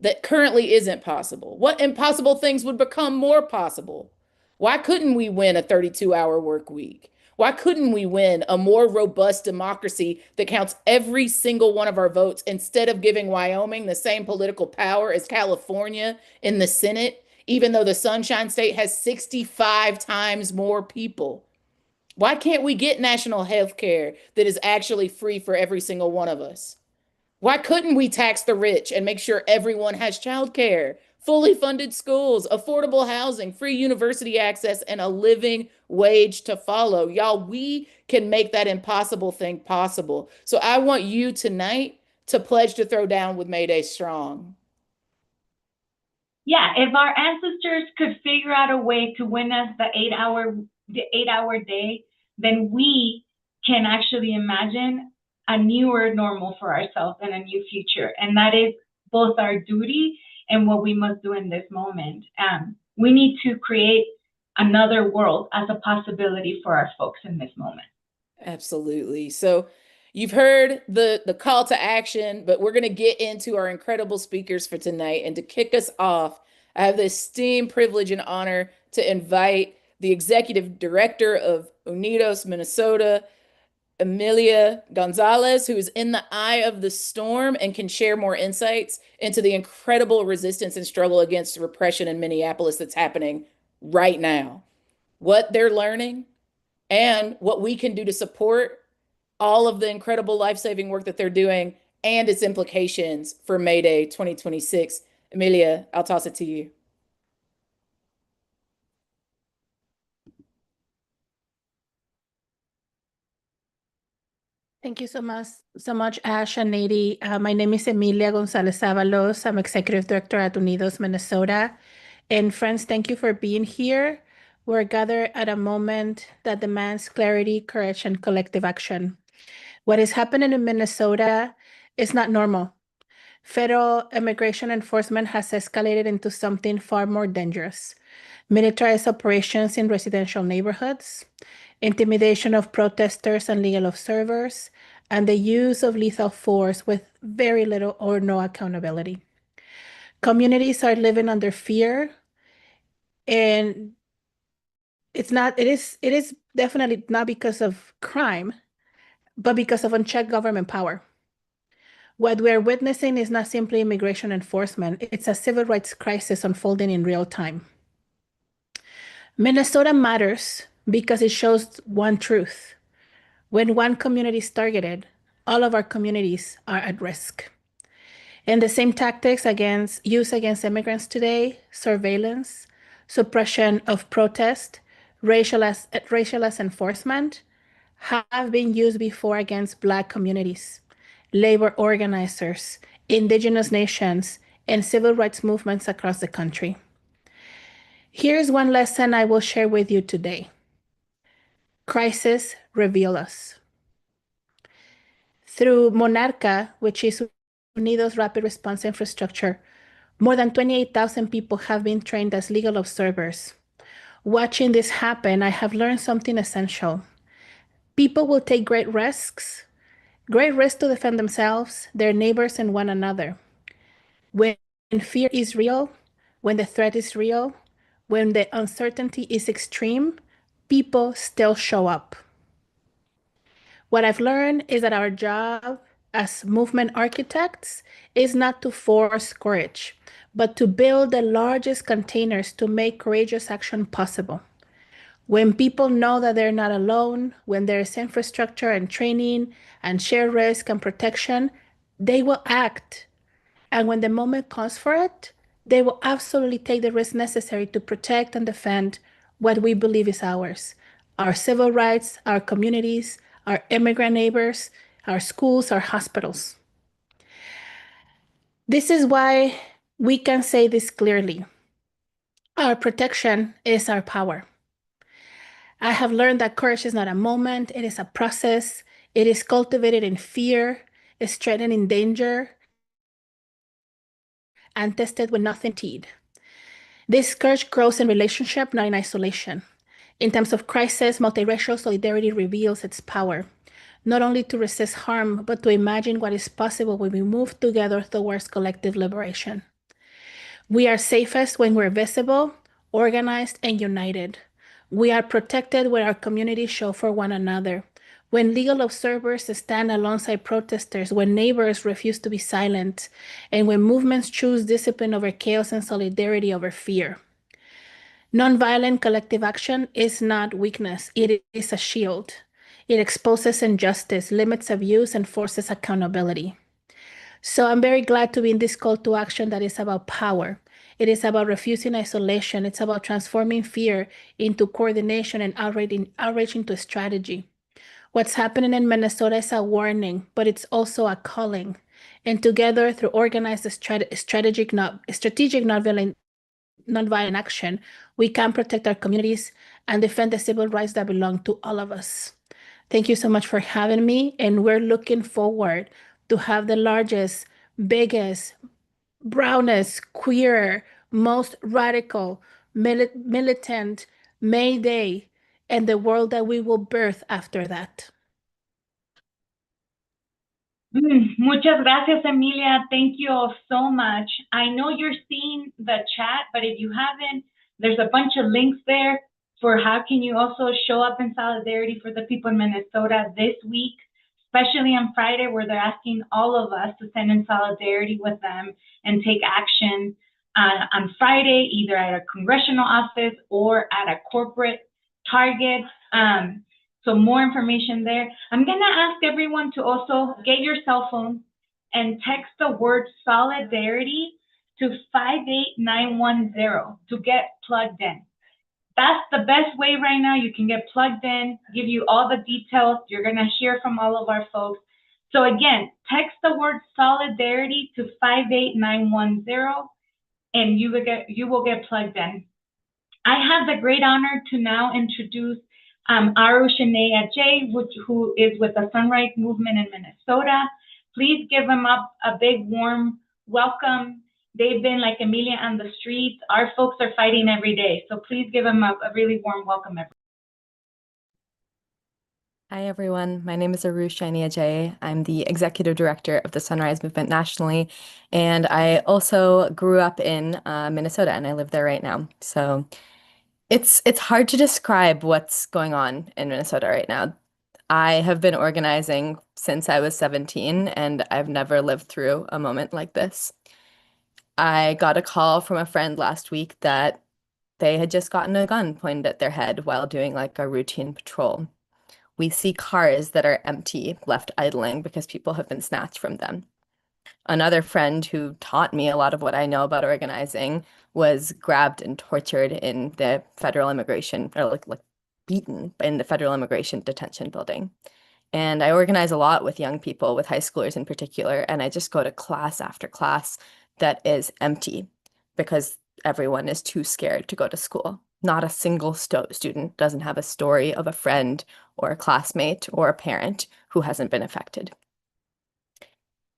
that currently isn't possible? What impossible things would become more possible? Why couldn't we win a 32-hour work week? Why couldn't we win a more robust democracy that counts every single one of our votes instead of giving Wyoming the same political power as California in the Senate, even though the Sunshine State has 65 times more people? Why can't we get national health care that is actually free for every single one of us? Why couldn't we tax the rich and make sure everyone has childcare, fully funded schools, affordable housing, free university access, and a living wage to follow? Y'all, we can make that impossible thing possible. So I want you tonight to pledge to throw down with Mayday Strong. Yeah, if our ancestors could figure out a way to win us the 8 hour day, then we can actually imagine a newer normal for ourselves and a new future. And that is both our duty and what we must do in this moment. We need to create another world as a possibility for our folks in this moment. Absolutely. So you've heard the call to action, but we're going to get into our incredible speakers for tonight. And to kick us off, I have the esteemed privilege and honor to invite the executive director of Unidos Minnesota, Emilia Gonzalez, who is in the eye of the storm and can share more insights into the incredible resistance and struggle against repression in Minneapolis that's happening right now, what they're learning, and what we can do to support all of the incredible life-saving work that they're doing and its implications for May Day 2026. Emilia, I'll toss it to you. Thank you so much, Ash and Nady. My name is Emilia Gonzalez-Avalos. I'm Executive Director at Unidos Minnesota. And friends, thank you for being here. We're gathered at a moment that demands clarity, courage, and collective action. What is happening in Minnesota is not normal. Federal immigration enforcement has escalated into something far more dangerous. Militarized operations in residential neighborhoods, intimidation of protesters and legal observers, and the use of lethal force with very little or no accountability. Communities are living under fear, and it is definitely not because of crime, but because of unchecked government power. What we're witnessing is not simply immigration enforcement, it's a civil rights crisis unfolding in real time. Minnesota matters because it shows one truth. When one community is targeted, all of our communities are at risk. And the same tactics used against immigrants today, surveillance, suppression of protest, racialized enforcement, have been used before against Black communities, labor organizers, indigenous nations, and civil rights movements across the country. Here's one lesson I will share with you today. Crisis reveal us. Through Monarca, which is Unidos Rapid Response Infrastructure, more than 28,000 people have been trained as legal observers. Watching this happen, I have learned something essential. People will take great risks to defend themselves, their neighbors, and one another. When fear is real, when the threat is real, when the uncertainty is extreme, people still show up. What I've learned is that our job as movement architects is not to force courage, but to build the largest containers to make courageous action possible. When people know that they're not alone, when there is infrastructure and training and shared risk and protection, they will act. And when the moment comes for it, they will absolutely take the risk necessary to protect and defend what we believe is ours, our civil rights, our communities, our immigrant neighbors, our schools, our hospitals. This is why we can say this clearly. Our protection is our power. I have learned that courage is not a moment, it is a process. It is cultivated in fear, is threatened in danger, and tested when nothing teed. This courage grows in relationship, not in isolation. In times of crisis, multiracial solidarity reveals its power, not only to resist harm, but to imagine what is possible when we move together towards collective liberation. We are safest when we're visible, organized, and united. We are protected when our communities show for one another. When legal observers stand alongside protesters, when neighbors refuse to be silent, and when movements choose discipline over chaos and solidarity over fear. Nonviolent collective action is not weakness, it is a shield. It exposes injustice, limits abuse, and forces accountability. So I'm very glad to be in this call to action that is about power. It is about refusing isolation. It's about transforming fear into coordination and outrage into strategy. What's happening in Minnesota is a warning, but it's also a calling. And together, through organized strategic nonviolent action, we can protect our communities and defend the civil rights that belong to all of us. Thank you so much for having me, and we're looking forward to have the largest, biggest, brownest, queer, most radical, militant May Day and the world that we will birth after that. Muchas gracias, Emilia. Thank you all so much. I know you're seeing the chat, but if you haven't, there's a bunch of links there for how can you also show up in solidarity for the people in Minnesota this week, especially on Friday, where they're asking all of us to send in solidarity with them and take action on Friday, either at a congressional office or at a corporate target. So more information there. I'm gonna ask everyone to also get your cell phone and text the word solidarity to 58910 to get plugged in. That's the best way right now. You can get plugged in, give you all the details. You're gonna hear from all of our folks. So again, text the word solidarity to 58910 and you will get plugged in. I have the great honor to now introduce Arushane Ajay, who is with the Sunrise Movement in Minnesota. Please give them up a big warm welcome. They've been like Emilia on the streets. Our folks are fighting every day. So please give them a really warm welcome, everyone. Hi, everyone. My name is Arushane Ajay. I'm the executive director of the Sunrise Movement nationally, and I also grew up in Minnesota, and I live there right now. So it's hard to describe what's going on in Minnesota right now. I have been organizing since I was 17, and I've never lived through a moment like this. I got a call from a friend last week that they had just gotten a gun pointed at their head while doing like a routine patrol. We see cars that are empty, left idling because people have been snatched from them. Another friend who taught me a lot of what I know about organizing was grabbed and tortured in the federal immigration, or like beaten in the federal immigration detention building. And I organize a lot with young people, with high schoolers in particular, and I just go to class after class that is empty because everyone is too scared to go to school. Not a single student doesn't have a story of a friend or a classmate or a parent who hasn't been affected.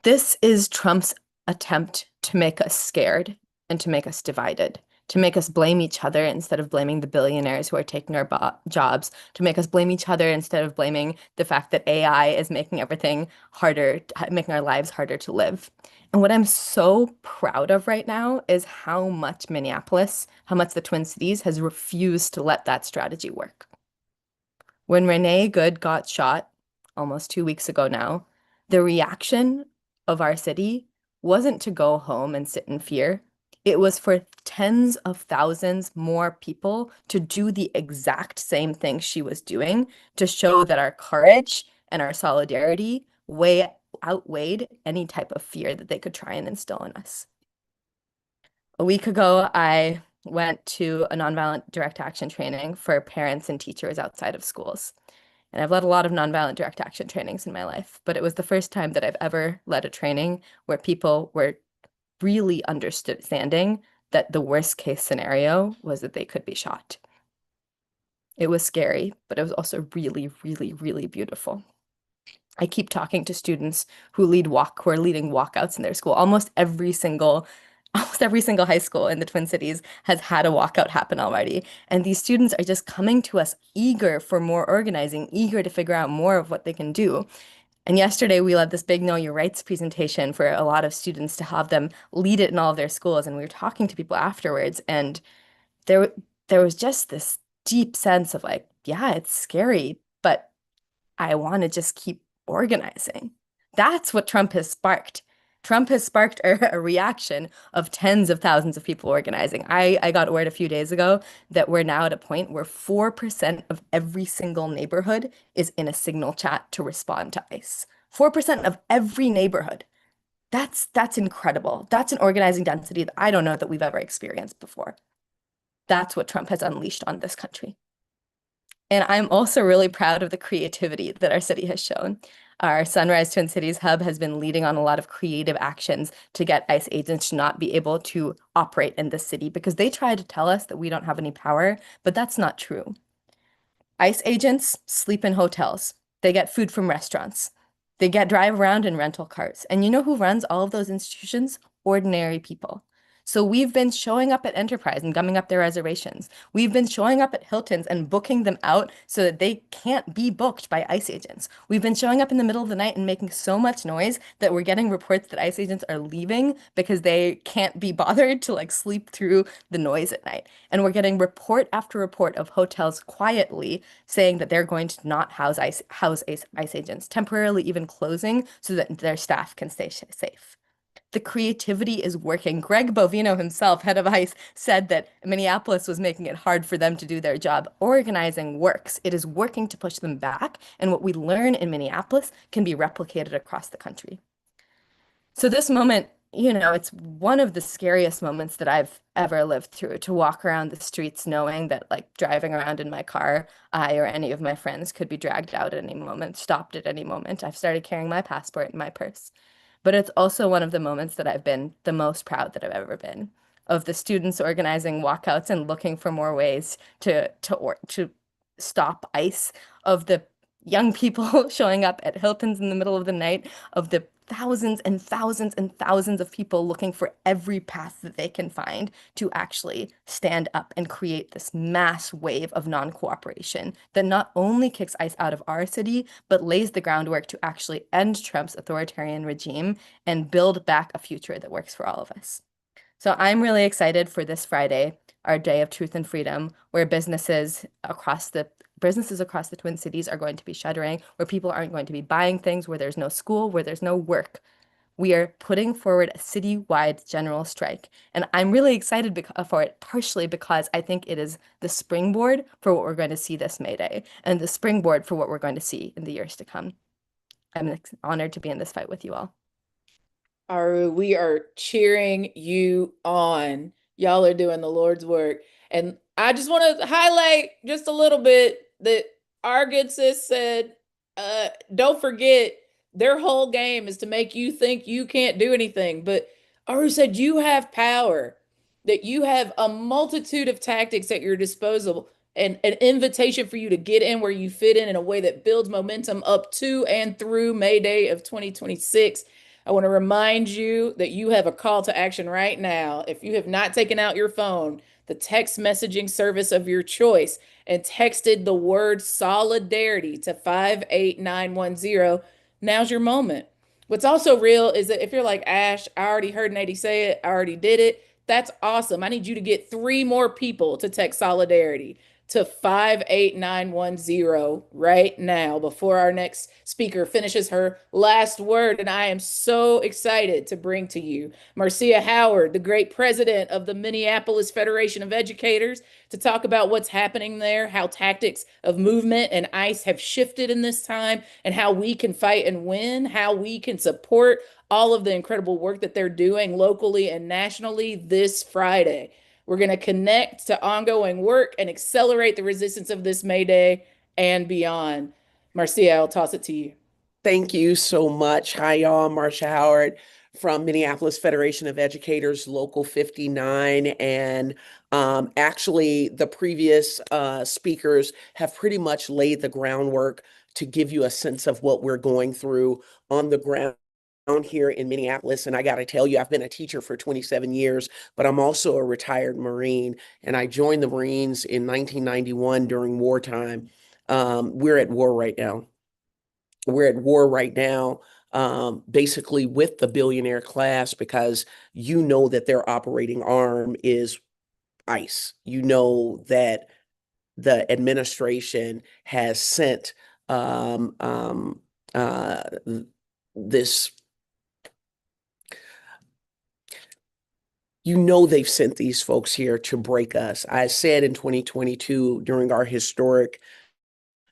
This is Trump's attempt to make us scared and to make us divided, to make us blame each other instead of blaming the billionaires who are taking our jobs, to make us blame each other instead of blaming the fact that AI is making everything harder, making our lives harder to live. And what I'm so proud of right now is how much Minneapolis, how much the Twin Cities has refused to let that strategy work. When Renee Good got shot almost 2 weeks ago now, the reaction of our city wasn't to go home and sit in fear. It was for tens of thousands more people to do the exact same thing she was doing to show that our courage and our solidarity outweighed any type of fear that they could try and instill in us. A week ago, I went to a nonviolent direct action training for parents and teachers outside of schools. And I've led a lot of nonviolent direct action trainings in my life, but it was the first time that I've ever led a training where people were really understanding that the worst case scenario was that they could be shot. It was scary, but it was also really, really, really beautiful. I keep talking to students who are leading walkouts in their school. Almost every single high school in the Twin Cities has had a walkout happen already. And these students are just coming to us eager for more organizing, eager to figure out more of what they can do. And yesterday we led this big Know Your Rights presentation for a lot of students to have them lead it in all of their schools. And we were talking to people afterwards, and there there was just this deep sense of like, yeah, it's scary, but I want to just keep organizing. That's what Trump has sparked. Trump has sparked a reaction of tens of thousands of people organizing. I got word a few days ago that we're now at a point where 4% of every single neighborhood is in a signal chat to respond to ICE. 4% of every neighborhood. That's incredible. That's an organizing density that I don't know that we've ever experienced before. That's what Trump has unleashed on this country. And I'm also really proud of the creativity that our city has shown. Our Sunrise Twin Cities Hub has been leading on a lot of creative actions to get ICE agents to not be able to operate in the city because they try to tell us that we don't have any power, but that's not true. ICE agents sleep in hotels. They get food from restaurants. They get drive around in rental cars. And you know who runs all of those institutions? Ordinary people. So we've been showing up at Enterprise and gumming up their reservations. We've been showing up at Hilton's and booking them out so that they can't be booked by ICE agents. We've been showing up in the middle of the night and making so much noise that we're getting reports that ICE agents are leaving because they can't be bothered to like sleep through the noise at night. And we're getting report after report of hotels quietly saying that they're going to not house ICE agents, temporarily even closing so that their staff can stay safe. The creativity is working. Greg Bovino himself, head of ICE, said that Minneapolis was making it hard for them to do their job. Organizing works. It is working to push them back, and what we learn in Minneapolis can be replicated across the country. So this moment, it's one of the scariest moments that I've ever lived through, to walk around the streets knowing that, like, driving around in my car, I or any of my friends could be dragged out at any moment, stopped at any moment. I've started carrying my passport in my purse. But it's also one of the moments that I've been the most proud that I've ever been, of the students organizing walkouts and looking for more ways to stop ICE, of the young people showing up at Hilton's in the middle of the night, of the thousands and thousands and thousands of people looking for every path that they can find to actually stand up and create this mass wave of non-cooperation that not only kicks ICE out of our city, but lays the groundwork to actually end Trump's authoritarian regime and build back a future that works for all of us. So I'm really excited for this Friday, our day of truth and freedom, where businesses across the Twin Cities are going to be shuttering, where people aren't going to be buying things, where there's no school, where there's no work. We are putting forward a citywide general strike. And I'm really excited for it, partially because I think it is the springboard for what we're going to see this May Day, and the springboard for what we're going to see in the years to come. I'm honored to be in this fight with you all. Aru, we are cheering you on. Y'all are doing the Lord's work. And I just want to highlight just a little bit that our good sis said, don't forget, their whole game is to make you think you can't do anything. But Aru said you have power, that you have a multitude of tactics at your disposal, and an invitation for you to get in where you fit in a way that builds momentum up to and through May Day of 2026. I want to remind you that you have a call to action right now. If you have not taken out your phone, the text messaging service of your choice, and texted the word solidarity to 58910, now's your moment. What's also real is that if you're like, Ash, I already heard Nady say it, I already did it. That's awesome. I need you to get 3 more people to text solidarity to 58910 right now before our next speaker finishes her last word. And I am so excited to bring to you Marcia Howard, the great president of the Minneapolis Federation of Educators, to talk about what's happening there, how tactics of movement and ICE have shifted in this time, and how we can fight and win, how we can support all of the incredible work that they're doing locally and nationally this Friday. We're going to connect to ongoing work and accelerate the resistance of this May Day and beyond. Marcia, I'll toss it to you. Thank you so much. Hi, y'all. Marcia Howard from Minneapolis Federation of Educators, Local 59. And actually, the previous speakers have pretty much laid the groundwork to give you a sense of what we're going through on the ground here in Minneapolis. And I got to tell you, I've been a teacher for 27 years, but I'm also a retired Marine. And I joined the Marines in 1991 during wartime. We're at war right now. we're at war right now, basically with the billionaire class, because you know that their operating arm is ICE. You know that the administration has sent uh, this, you know, they've sent these folks here to break us. I said in 2022 during our historic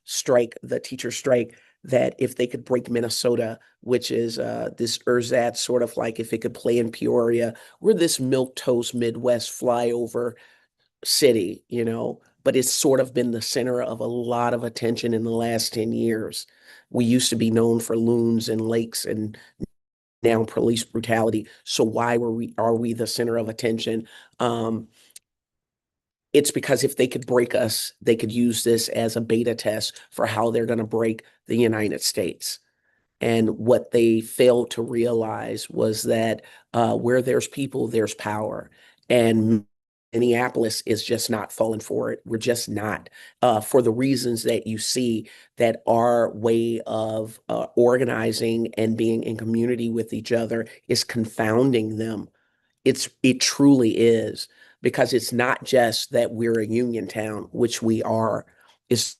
strike, the teacher strike, that if they could break Minnesota, which is this ersatz sort of like if it could play in Peoria, we're this milquetoast Midwest flyover city, you know, but it's sort of been the center of a lot of attention in the last 10 years. We used to be known for loons and lakes and now police brutality. So why are we the center of attention? It's because if they could break us, they could use this as a beta test for how they're going to break the United States. And what they failed to realize was that where there's people, there's power. And Minneapolis is just not falling for it. We're just not, for the reasons that you see, that our way of organizing and being in community with each other is confounding them. It truly is, because it's not just that we're a union town, which we are. It's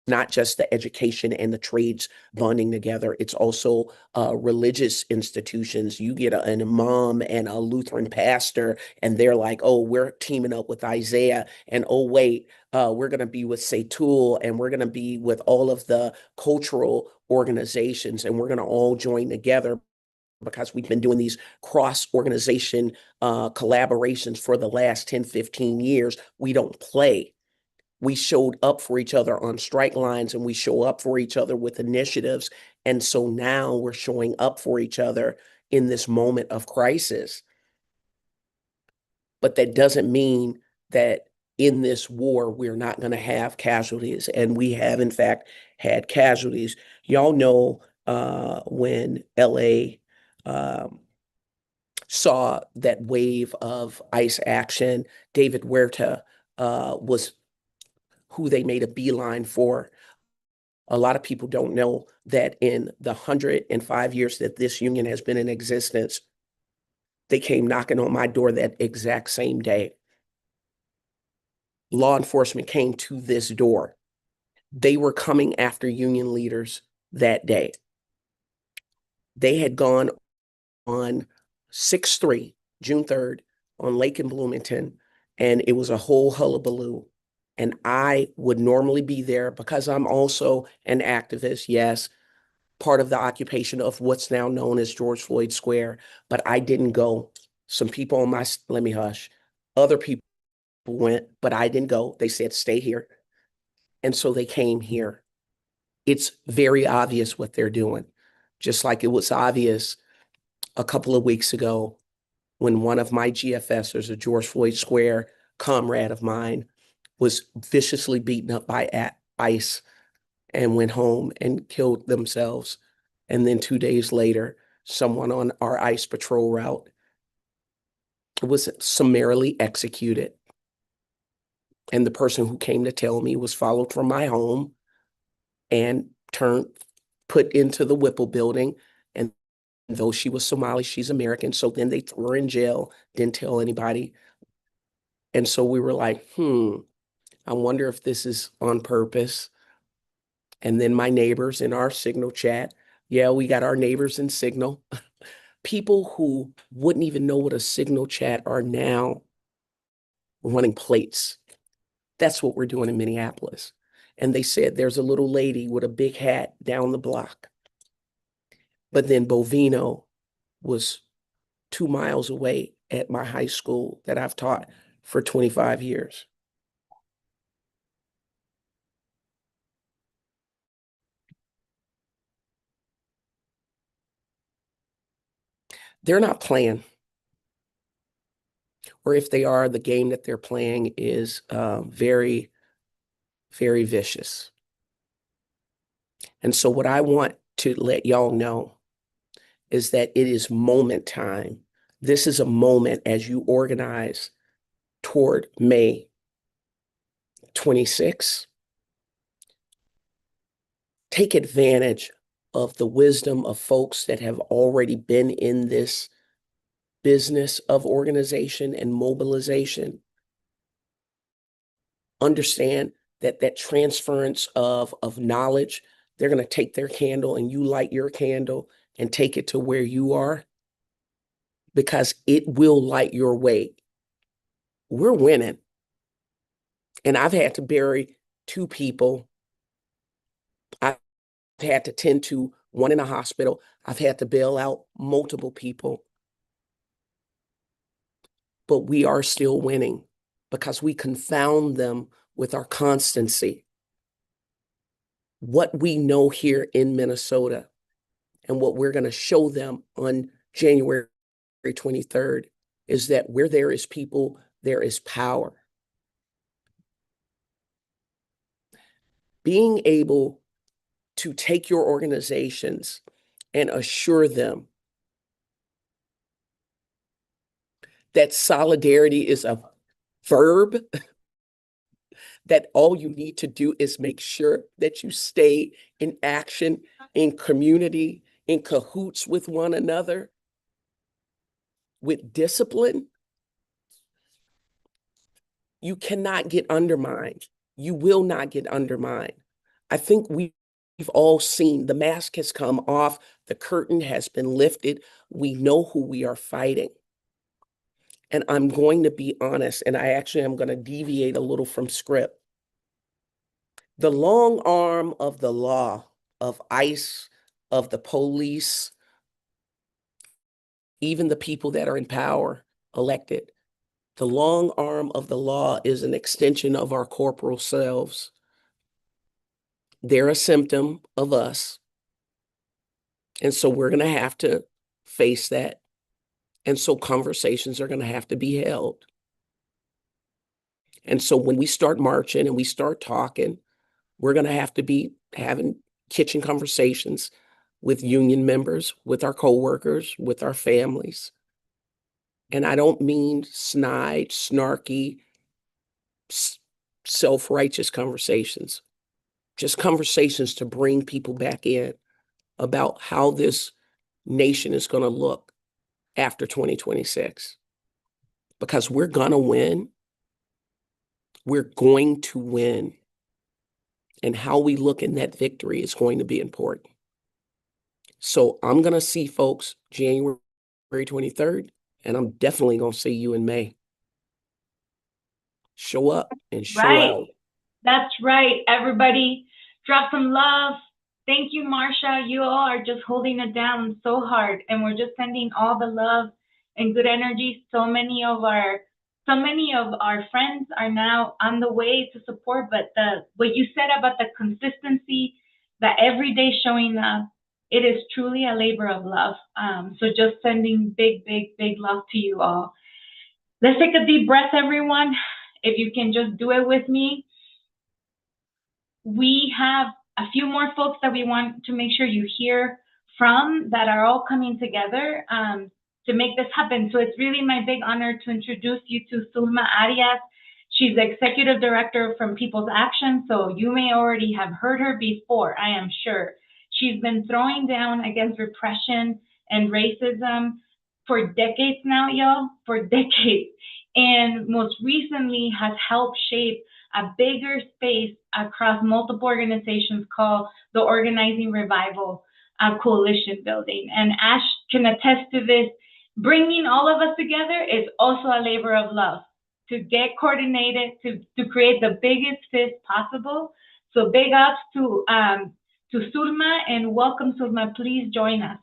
not just the education and the trades bonding together. It's also religious institutions. You get an imam and a Lutheran pastor, and they're like, oh, we're teaming up with Isaiah. And oh, wait, we're going to be with Seitul, and we're going to be with all of the cultural organizations, and we're going to all join together because we've been doing these cross-organization collaborations for the last 10, 15 years. We don't play. We showed up for each other on strike lines, and we show up for each other with initiatives. And so now we're showing up for each other in this moment of crisis. But that doesn't mean that in this war, we're not going to have casualties. And we have, in fact, had casualties. Y'all know when LA saw that wave of ICE action, David Huerta was who they made a beeline for. A lot of people don't know that in the 105 years that this union has been in existence, they came knocking on my door that exact same day. Law enforcement came to this door. They were coming after union leaders that day. They had gone on 6/3, June 3rd, on Lake in Bloomington, and it was a whole hullabaloo. And I would normally be there because I'm also an activist, yes, part of the occupation of what's now known as George Floyd Square, but I didn't go. Some people on my, let me hush, other people went, but I didn't go. They said, stay here. And so they came here. It's very obvious what they're doing, just like it was obvious a couple of weeks ago when one of my GFSers, a George Floyd Square comrade of mine, was viciously beaten up by ICE and went home and killed themselves. And then 2 days later, someone on our ICE patrol route was summarily executed. And the person who came to tell me was followed from my home and put into the Whipple building. And though she was Somali, she's American. So then they threw her in jail, didn't tell anybody. And so we were like, I wonder if this is on purpose. And then my neighbors in our Signal chat, yeah, we got our neighbors in Signal. People who wouldn't even know what a Signal chat are now running plates. That's what we're doing in Minneapolis. And they said there's a little lady with a big hat down the block. But then Bovino was 2 miles away at my high school that I've taught for 25 years. They're not playing. Or if they are, the game that they're playing is very, very vicious. And so what I want to let y'all know is that it is moment time. This is a moment as you organize toward May 26. Take advantage of the wisdom of folks that have already been in this business of organization and mobilization. Understand that transference of knowledge, they're going to take their candle and you light your candle and take it to where you are, because it will light your way. We're winning. And I've had to bury 2 people. I've had to tend to one in a hospital. I've had to bail out multiple people. But we are still winning because we confound them with our constancy. What we know here in Minnesota and what we're going to show them on January 23rd is that where there is people, there is power. Being able to take your organizations and assure them that solidarity is a verb, that all you need to do is make sure that you stay in action, in community, in cahoots with one another, with discipline. You cannot get undermined. You will not get undermined. I think we've all seen the mask has come off, the curtain has been lifted. We know who we are fighting. And I'm going to be honest, and I actually am going to deviate a little from script. The long arm of the law, of ICE, of the police, even the people that are in power, elected, the long arm of the law is an extension of our corporal selves. They're a symptom of us. And so we're going to have to face that. And so conversations are going to have to be held. And so when we start marching and we start talking, we're going to have to be having kitchen conversations with union members, with our coworkers, with our families. And I don't mean snide, snarky, self-righteous conversations, just conversations to bring people back in about how this nation is going to look after 2026. Because we're going to win. We're going to win. And how we look in that victory is going to be important. So I'm going to see folks January 23rd, and I'm definitely going to see you in May. Show up and show out. That's right, everybody. Drop some love. Thank you, Marsha. You all are just holding it down so hard, and we're just sending all the love and good energy. So many of our friends are now on the way to support, but what you said about the consistency, the everyday showing up, it is truly a labor of love. So just sending big, big, big love to you all. Let's take a deep breath, everyone. If you can just do it with me. We have a few more folks that we want to make sure you hear from that are all coming together to make this happen. So it's really my big honor to introduce you to Sulma Arias. She's the Executive Director from People's Action, so you may already have heard her before, I am sure. She's been throwing down against repression and racism for decades now, y'all, for decades. And most recently has helped shape a bigger space across multiple organizations called the Organizing Revival Coalition Building. And Ash can attest to this. Bringing all of us together is also a labor of love, to get coordinated, to create the biggest fist possible. So big ups to Sulma, and welcome, Sulma. Please join us.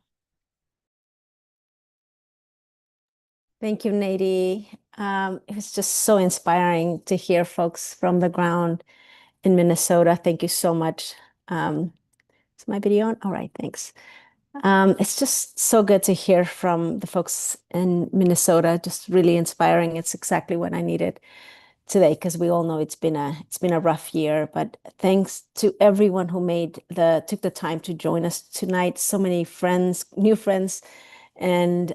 Thank you, Nady. It was just so inspiring to hear folks from the ground in Minnesota. Thank you so much. Is my video on? All right, thanks. It's just so good to hear from the folks in Minnesota. Just really inspiring. It's exactly what I needed today, because we all know it's been a rough year. But thanks to everyone who took the time to join us tonight. So many friends, new friends, and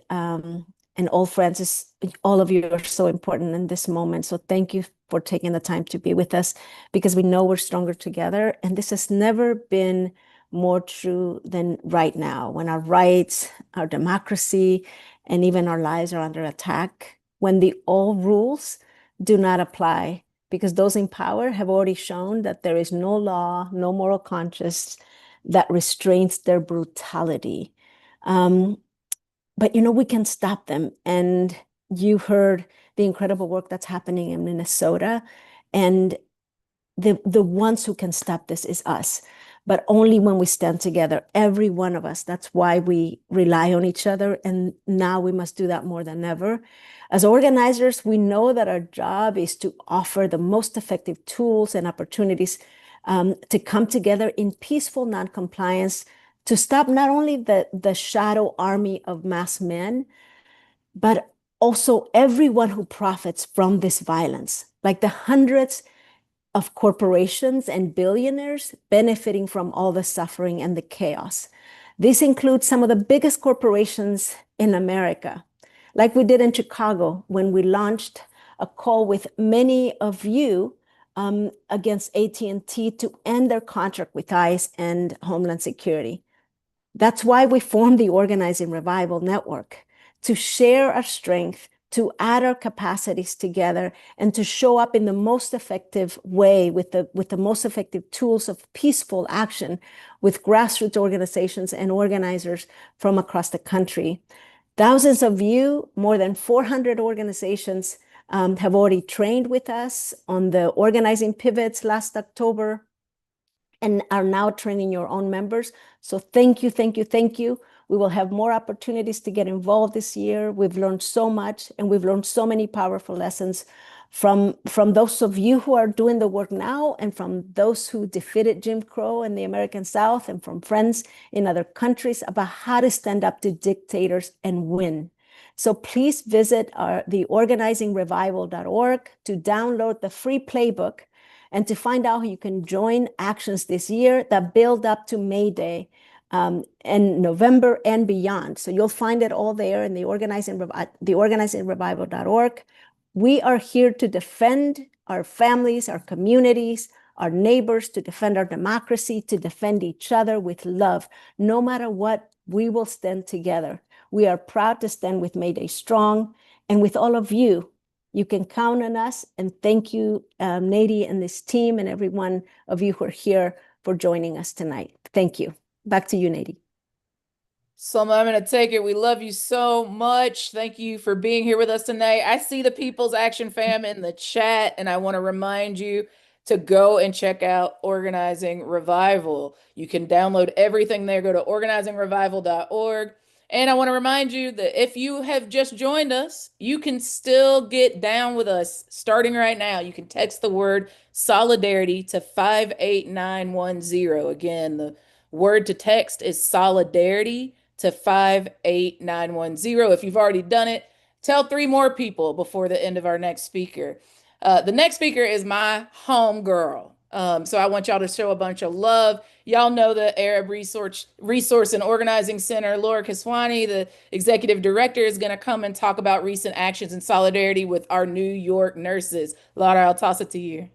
old friends. All of you are so important in this moment. So thank you for taking the time to be with us, because we know we're stronger together. And this has never been more true than right now, when our rights, our democracy, and even our lives are under attack, when the old rules do not apply, because those in power have already shown that there is no law, no moral conscience that restrains their brutality. But we can stop them. And you heard the incredible work that's happening in Minnesota. And the ones who can stop this is us, but only when we stand together, every one of us. That's why we rely on each other. And now we must do that more than ever. As organizers, we know that our job is to offer the most effective tools and opportunities to come together in peaceful noncompliance, to stop not only the shadow army of masked men, but also everyone who profits from this violence, like the hundreds of corporations and billionaires benefiting from all the suffering and the chaos. This includes some of the biggest corporations in America, like we did in Chicago when we launched a call with many of you against AT&T to end their contract with ICE and Homeland Security. That's why we formed the Organizing Revival Network, to share our strength, to add our capacities together, and to show up in the most effective way with the most effective tools of peaceful action with grassroots organizations and organizers from across the country. Thousands of you, more than 400 organizations have already trained with us on the organizing pivots last October and are now training your own members. So thank you, thank you, thank you. We will have more opportunities to get involved this year. We've learned so much, and we've learned so many powerful lessons from those of you who are doing the work now, and from those who defeated Jim Crow in the American South, and from friends in other countries about how to stand up to dictators and win. So please visit the organizingrevival.org to download the free playbook and to find out how you can join actions this year that build up to May Day and November and beyond. So you'll find it all there in the organizingrevival.org. We are here to defend our families, our communities, our neighbors, to defend our democracy, to defend each other with love. No matter what, we will stand together. We are proud to stand with May Day Strong, and with all of you. You can count on us, and thank you, Nady and this team, and every one of you who are here for joining us tonight. Thank you. Back to you, Nady. Sulma, I'm going to take it. We love you so much. Thank you for being here with us tonight. I see the People's Action Fam in the chat, and I want to remind you to go and check out Organizing Revival. You can download everything there. Go to organizingrevival.org. And I want to remind you that if you have just joined us, you can still get down with us starting right now. You can text the word solidarity to 58910. Again, the word to text is solidarity to 58910. If you've already done it, tell 3 more people before the end of our next speaker. The next speaker is my home girl. So I want y'all to show a bunch of love. Y'all know the Arab Resource and Organizing Center. Laura Kiswani, the executive director, is going to come and talk about recent actions in solidarity with our New York nurses. Laura, I'll toss it to you.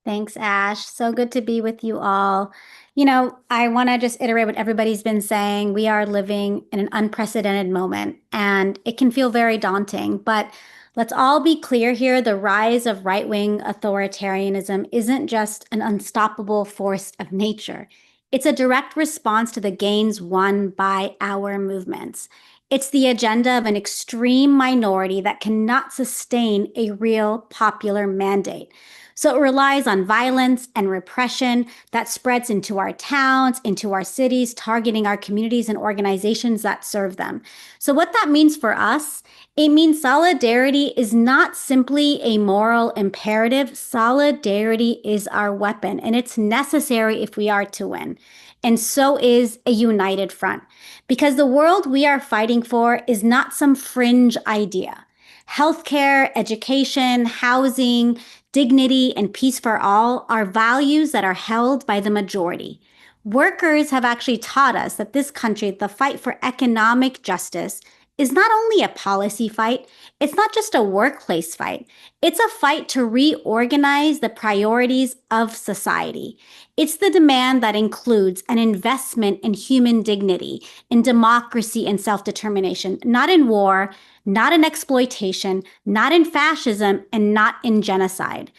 Thanks, Ash. So good to be with you all. I want to just iterate what everybody's been saying. We are living in an unprecedented moment, and it can feel very daunting, but let's all be clear here. The rise of right-wing authoritarianism isn't just an unstoppable force of nature. It's a direct response to the gains won by our movements. It's the agenda of an extreme minority that cannot sustain a real popular mandate. So it relies on violence and repression that spreads into our towns, into our cities, targeting our communities and organizations that serve them. So what that means for us, it means solidarity is not simply a moral imperative. Solidarity is our weapon, and it's necessary if we are to win. And so is a united front, because the world we are fighting for is not some fringe idea. Healthcare, education, housing, dignity, and peace for all are values that are held by the majority. Workers have actually taught us that this country, the fight for economic justice, is not only a policy fight, it's not just a workplace fight. It's a fight to reorganize the priorities of society. It's the demand that includes an investment in human dignity, in democracy and self-determination, not in war, not in exploitation, not in fascism, and not in genocide.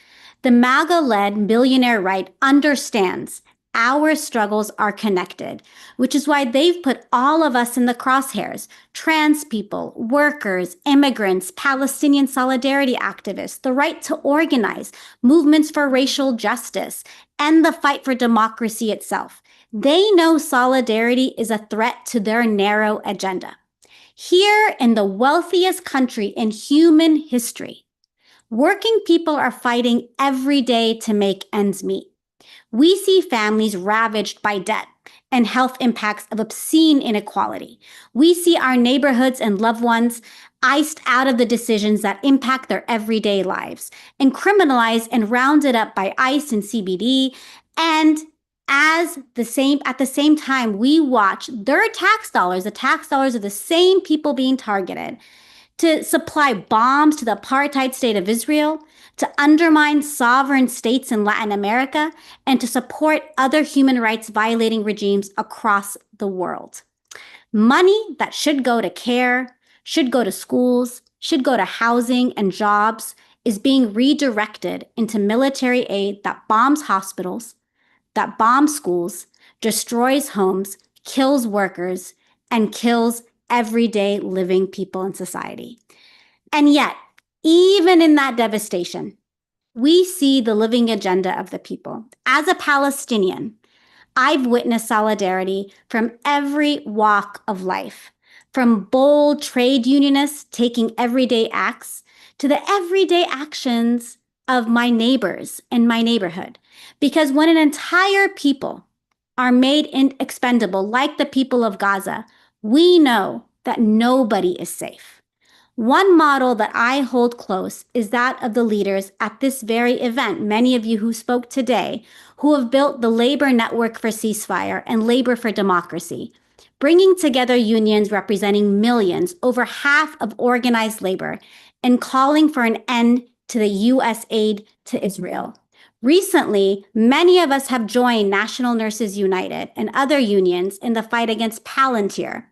The MAGA-led billionaire right understands our struggles are connected, which is why they've put all of us in the crosshairs: trans people, workers, immigrants, Palestinian solidarity activists, the right to organize, movements for racial justice, and the fight for democracy itself. They know solidarity is a threat to their narrow agenda. Here in the wealthiest country in human history, working people are fighting every day to make ends meet. We see families ravaged by debt and health impacts of obscene inequality. We see our neighborhoods and loved ones iced out of the decisions that impact their everyday lives and criminalized and rounded up by ICE and CBD. And at the same time, we watch their tax dollars, the tax dollars of the same people being targeted, to supply bombs to the apartheid state of Israel, to undermine sovereign states in Latin America, and to support other human rights violating regimes across the world. Money that should go to care, should go to schools, should go to housing and jobs is being redirected into military aid that bombs hospitals, that bombs schools, destroys homes, kills workers, and kills everyday living people in society. And yet, even in that devastation, we see the living agenda of the people. As a Palestinian, I've witnessed solidarity from every walk of life, from bold trade unionists taking everyday acts to the everyday actions of my neighbors in my neighborhood. Because when an entire people are made expendable, like the people of Gaza, we know that nobody is safe. One model that I hold close is that of the leaders at this very event, many of you who spoke today, who have built the Labor Network for Ceasefire and Labor for Democracy, bringing together unions representing millions, over half of organized labor, and calling for an end to the U.S. aid to Israel. Recently, many of us have joined National Nurses United and other unions in the fight against Palantir,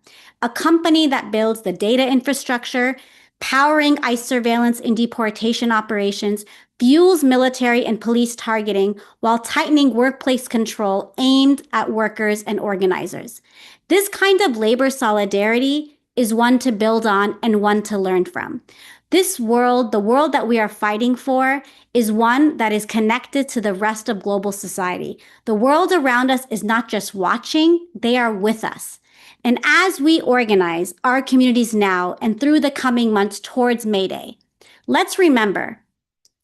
a company that builds the data infrastructure, powering ICE surveillance and deportation operations, fuels military and police targeting while tightening workplace control aimed at workers and organizers. This kind of labor solidarity is one to build on and one to learn from. This world, the world that we are fighting for, is one that is connected to the rest of global society. The world around us is not just watching, they are with us. And as we organize our communities now and through the coming months towards May Day, let's remember,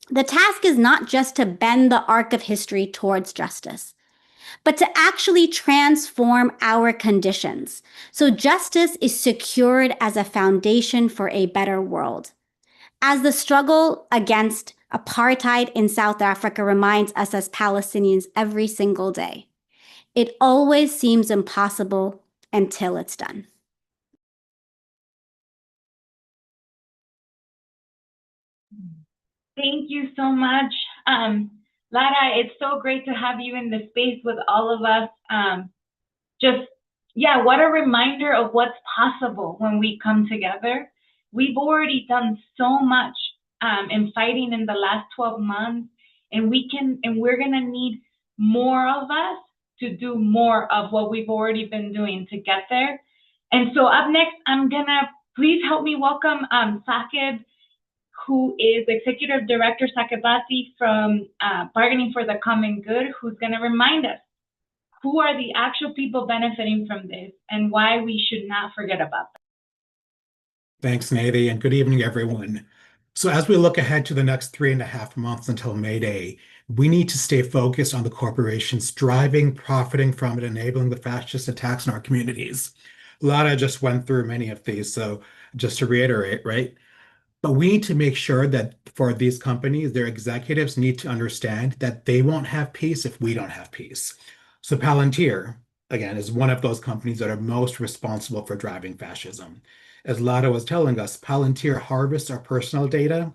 the task is not just to bend the arc of history towards justice, but to actually transform our conditions so justice is secured as a foundation for a better world. As the struggle against apartheid in South Africa reminds us as Palestinians every single day, it always seems impossible until it's done. Thank you so much. Lara, it's so great to have you in the space with all of us. What a reminder of what's possible when we come together. We've already done so much in fighting in the last 12 months, and we're gonna need more of us to do more of what we've already been doing to get there. And so up next, I'm gonna please help me welcome Saqib, who is Executive Director Sakibati from Bargaining for the Common Good, who's gonna remind us who are the actual people benefiting from this and why we should not forget about them. Thanks, Nady, and good evening, everyone. So as we look ahead to the next 3.5 months until May Day, we need to stay focused on the corporations driving, profiting from it, enabling the fascist attacks in our communities. Lara just went through many of these, so just to reiterate, right? But we need to make sure that for these companies, their executives need to understand that they won't have peace if we don't have peace. So Palantir, again, is one of those companies that are most responsible for driving fascism. As Lada was telling us, Palantir harvests our personal data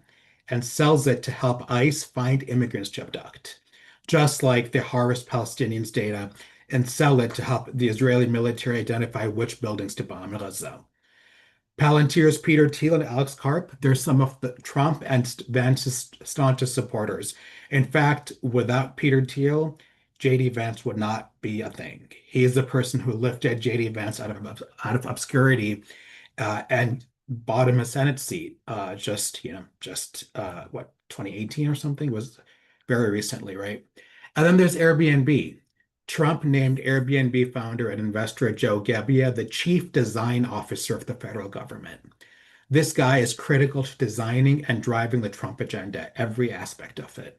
and sells it to help ICE find immigrants to abduct, just like they harvest Palestinians' data and sell it to help the Israeli military identify which buildings to bomb in Gaza. Palantir's Peter Thiel and Alex Karp, they're some of the Trump and Vance's staunchest supporters. In fact, without Peter Thiel, JD Vance would not be a thing. He is the person who lifted JD Vance out of obscurity and bought him a Senate seat what, 2018 or something, was very recently, right? And then there's Airbnb. Trump named Airbnb founder and investor Joe Gebbia the chief design officer of the federal government. This guy is critical to designing and driving the Trump agenda, every aspect of it.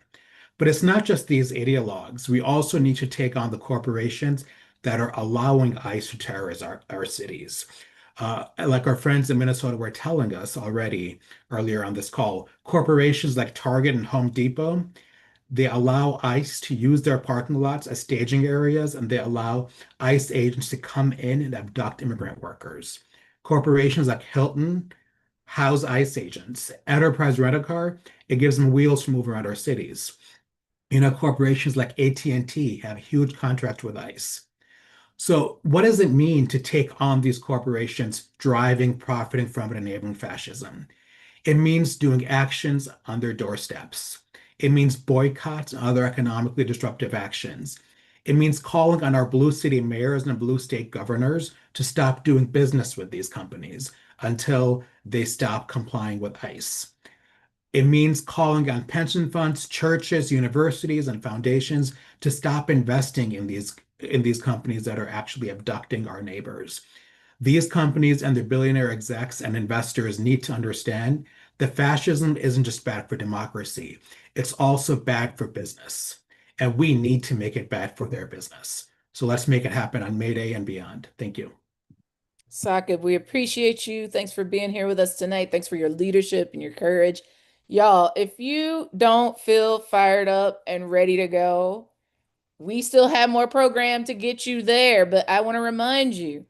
But it's not just these ideologues. We also need to take on the corporations that are allowing ICE to terrorize our cities. Like our friends in Minnesota were telling us already earlier on this call, corporations like Target and Home Depot, they allow ICE to use their parking lots as staging areas, and they allow ICE agents to come in and abduct immigrant workers. Corporations like Hilton house ICE agents. Enterprise Rent-A-Car, it gives them wheels to move around our cities. Corporations like AT&T have huge contracts with ICE. So what does it mean to take on these corporations driving, profiting from it, enabling fascism? It means doing actions on their doorsteps. It means boycotts and other economically disruptive actions. It means calling on our blue city mayors and blue state governors to stop doing business with these companies until they stop complying with ICE. It means calling on pension funds, churches, universities, and foundations to stop investing in these companies that are actually abducting our neighbors. These companies and their billionaire execs and investors need to understand that fascism isn't just bad for democracy, it's also bad for business. And we need to make it bad for their business. So let's make it happen on May Day and beyond. Thank you. Saqib, we appreciate you. Thanks for being here with us tonight. Thanks for your leadership and your courage. Y'all, if you don't feel fired up and ready to go, we still have more program to get you there. But I want to remind you,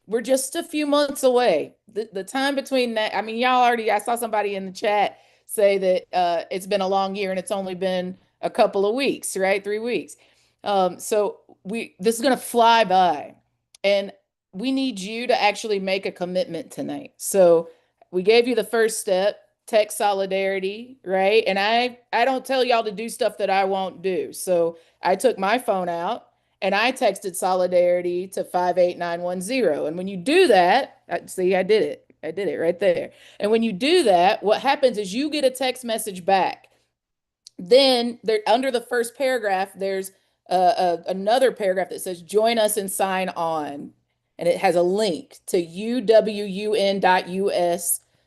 we're just a few months away. The time between that, I mean, y'all already, I saw somebody in the chat say that it's been a long year and it's only been a couple of weeks, right? 3 weeks. So this is going to fly by. And we need you to actually make a commitment tonight. So we gave you the first step, tech solidarity, right? And I don't tell y'all to do stuff that I won't do. So I took my phone out and I texted solidarity to 58910. And when you do that, see, I did it. I did it right there. And when you do that, what happens is you get a text message back. Then there, under the first paragraph, there's another paragraph that says join us and sign on. And it has a link to uwun.us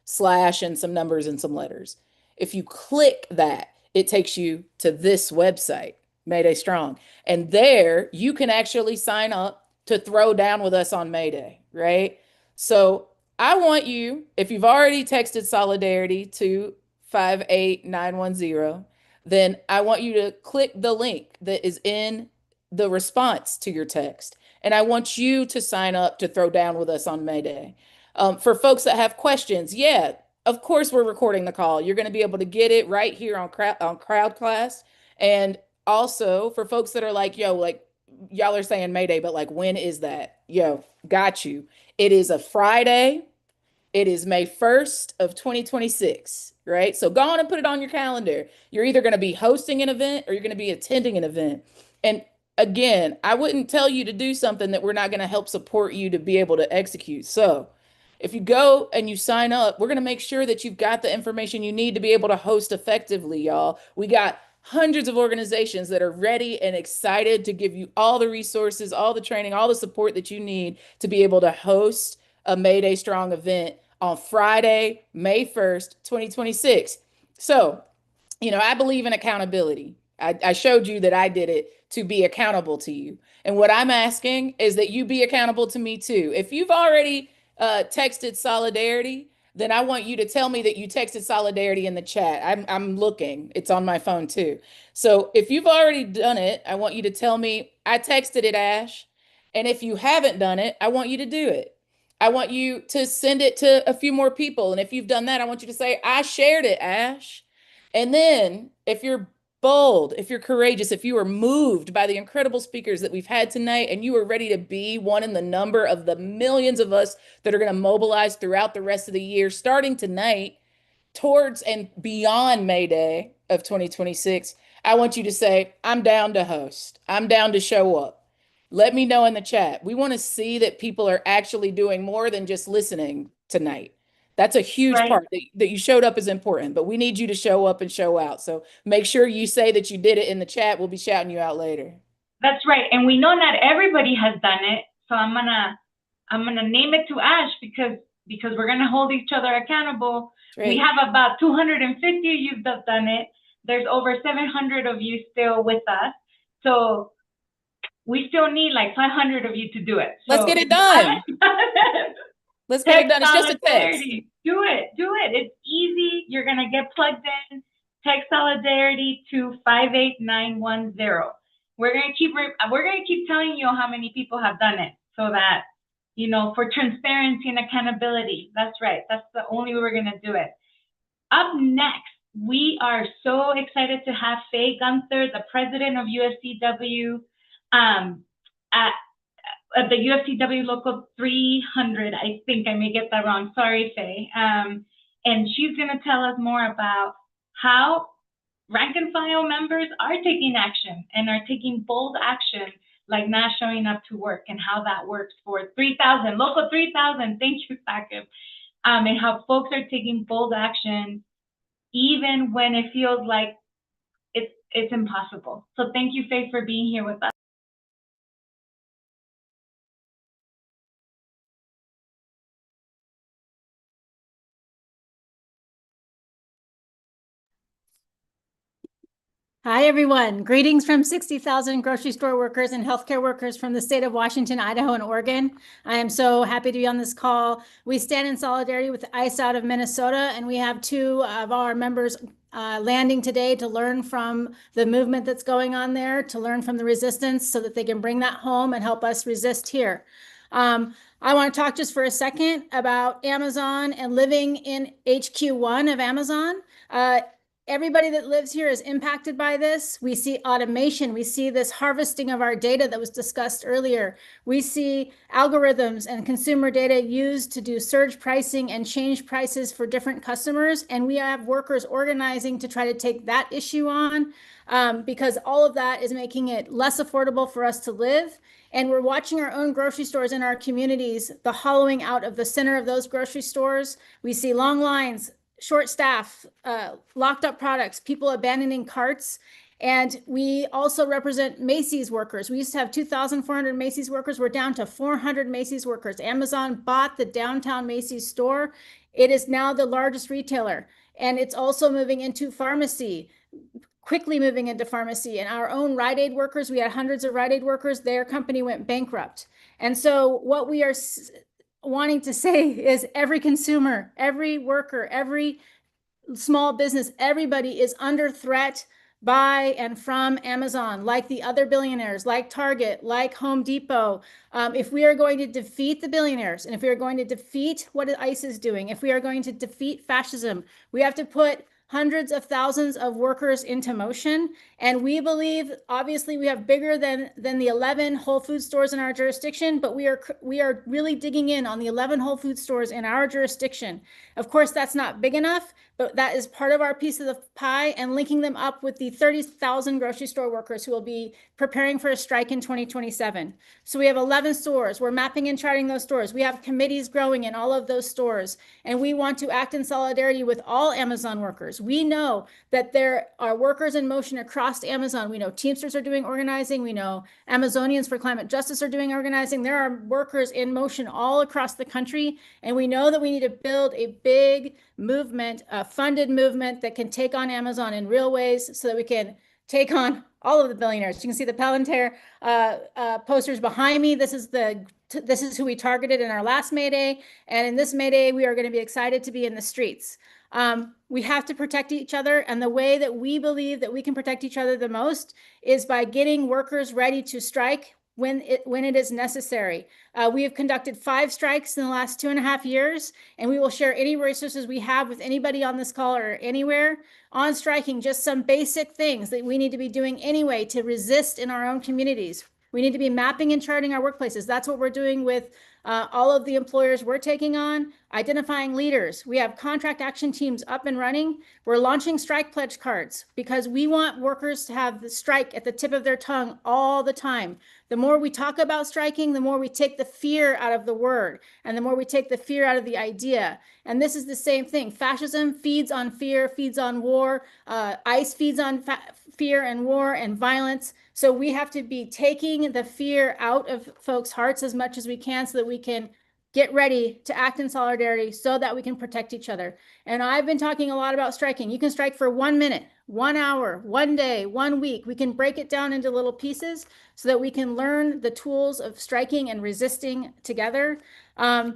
/ and some numbers and some letters. If you click that, it takes you to this website, Mayday Strong. And there you can actually sign up to throw down with us on May Day, right? So I want you, if you've already texted solidarity to 58910, then I want you to click the link that is in the response to your text. And I want you to sign up to throw down with us on May Day. For folks that have questions, yeah, of course we're recording the call. You're going to be able to get it right here on Crowd Class. And also for folks that are like, yo, like y'all are saying May Day, but like when is that? Yo, got you. It is a Friday. It is May 1st of 2026, right? So go on and put it on your calendar. You're either going to be hosting an event or you're going to be attending an event. And again, I wouldn't tell you to do something that we're not going to help support you to be able to execute. So if you go and you sign up, we're going to make sure that you've got the information you need to be able to host effectively, y'all. We got hundreds of organizations that are ready and excited to give you all the resources, all the training, all the support that you need to be able to host a May Day Strong event on Friday, May 1st, 2026. So, I believe in accountability. I showed you that I did it to be accountable to you. And what I'm asking is that you be accountable to me too. If you've already texted solidarity, then I want you to tell me that you texted solidarity in the chat. I'm looking. It's on my phone too. So if you've already done it, I want you to tell me I texted it, Ash. And if you haven't done it, I want you to do it. I want you to send it to a few more people. And if you've done that, I want you to say, I shared it, Ash. And then if you're bold, if you're courageous, if you are moved by the incredible speakers that we've had tonight, and you are ready to be one in the number of the millions of us that are going to mobilize throughout the rest of the year, starting tonight, towards and beyond May Day of 2026, I want you to say, I'm down to host. I'm down to show up. Let me know in the chat. We want to see that people are actually doing more than just listening tonight. That's a huge Right. part that you showed up is important, but we need you to show up and show out. So make sure you say that you did it in the chat. We'll be shouting you out later. That's right. And we know not everybody has done it. So I'm gonna name it to Ash because we're gonna hold each other accountable. Right. We have about 250 of you that done it. There's over 700 of you still with us. So we still need like 500 of you to do it. Let's So get it done. Let's get it done. It's just a text. Do it. It's easy. You're gonna get plugged in. Text solidarity to 58910. We're gonna keep telling you how many people have done it, so that for transparency and accountability. That's right. That's the only way we're gonna do it. Up next, we are so excited to have Faye Gunther, the president of UFCW, at the UFCW Local 300. I think I may get that wrong. Sorry, Faye. And she's going to tell us more about how rank and file members are taking action and are taking bold action, like not showing up to work, and how that works for 3,000, Local 3,000. Thank you, Sakib. And how folks are taking bold action even when it feels like it's impossible. So thank you, Faye, for being here with us. Hi, everyone. Greetings from 60,000 grocery store workers and healthcare workers from the state of Washington, Idaho, and Oregon. I am so happy to be on this call. We stand in solidarity with ICE out of Minnesota, and we have two of our members landing today to learn from the movement that's going on there, to learn from the resistance so that they can bring that home and help us resist here. I want to talk just for a second about Amazon and living in HQ1 of Amazon. Everybody that lives here is impacted by this. We see automation. We see this harvesting of our data that was discussed earlier. We see algorithms and consumer data used to do surge pricing and change prices for different customers. And we have workers organizing to try to take that issue on because all of that is making it less affordable for us to live. And we're watching our own grocery stores in our communities, the hollowing out of the center of those grocery stores. We see long lines, short staff, locked up products, people abandoning carts. And we also represent Macy's workers. We used to have 2,400 Macy's workers. We're down to 400 Macy's workers. Amazon bought the downtown Macy's store. It is now the largest retailer. And it's also moving into pharmacy, quickly moving into pharmacy. And our own Rite Aid workers, we had hundreds of Rite Aid workers. Their company went bankrupt. And so what we are wanting to say is every consumer, every worker, every small business, everybody is under threat by and from Amazon, like the other billionaires, like Target, like Home Depot. If we are going to defeat the billionaires, and if we are going to defeat what ICE is doing, if we are going to defeat fascism, we have to put hundreds of thousands of workers into motion. And we believe, obviously, we have bigger than the 11 Whole Food stores in our jurisdiction, but we are really digging in on the 11 Whole Food stores in our jurisdiction. Of course, that's not big enough, but that is part of our piece of the pie, and linking them up with the 30,000 grocery store workers who will be preparing for a strike in 2027. So we have 11 stores. We're mapping and charting those stores. We have committees growing in all of those stores, and we want to act in solidarity with all Amazon workers. We know that there are workers in motion across Amazon. We know Teamsters are doing organizing. We know Amazonians for Climate Justice are doing organizing. There are workers in motion all across the country, and we know that we need to build a big movement, a funded movement that can take on Amazon in real ways so that we can take on all of the billionaires. You can see the Palantir posters behind me. This is who we targeted in our last May Day. And in this May Day, we are going to be excited to be in the streets. We have to protect each other. And the way that we believe that we can protect each other the most is by getting workers ready to strike when it is necessary. We have conducted 5 strikes in the last 2.5 years, and we will share any resources we have with anybody on this call or anywhere on striking, just some basic things that we need to be doing anyway to resist in our own communities. We need to be mapping and charting our workplaces. That's what we're doing with all of the employers we're taking on, identifying leaders. We have contract action teams up and running. We're launching strike pledge cards because we want workers to have the strike at the tip of their tongue all the time. The more we talk about striking, the more we take the fear out of the word, and the more we take the fear out of the idea. And this is the same thing. Fascism feeds on fear, feeds on war. ICE feeds on fear and war and violence. So we have to be taking the fear out of folks' hearts as much as we can so that we can get ready to act in solidarity so that we can protect each other. And I've been talking a lot about striking. You can strike for 1 minute, 1 hour, 1 day, 1 week. We can break it down into little pieces so that we can learn the tools of striking and resisting together. I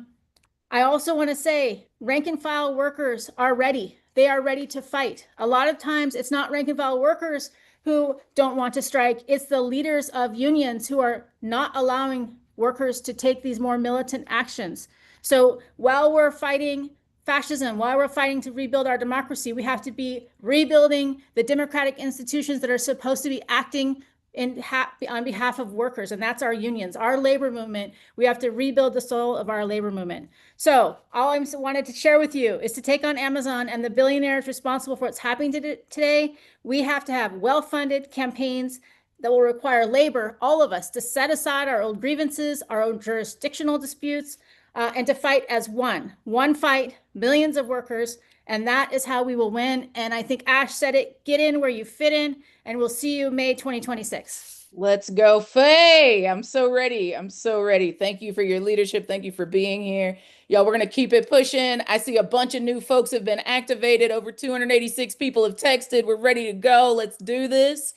also want to say rank and file workers are ready. They are ready to fight. A lot of times it's not rank and file workers who don't want to strike. It's the leaders of unions who are not allowing workers to take these more militant actions. So while we're fighting fascism, while we're fighting to rebuild our democracy, we have to be rebuilding the democratic institutions that are supposed to be acting on behalf of workers, and that's our unions, our labor movement. We have to rebuild the soul of our labor movement. So all I wanted to share with you is to take on Amazon and the billionaires responsible for what's happening today. We have to have well-funded campaigns that will require labor, all of us, to set aside our old grievances, our own jurisdictional disputes, and to fight as one fight, millions of workers. And that is how we will win. And I think Ash said it, get in where you fit in, and we'll see you May 2026. Let's go, Faye. I'm so ready. I'm so ready. Thank you for your leadership. Thank you for being here. Y'all, we're going to keep it pushing. I see a bunch of new folks have been activated. Over 286 people have texted. We're ready to go. Let's do this.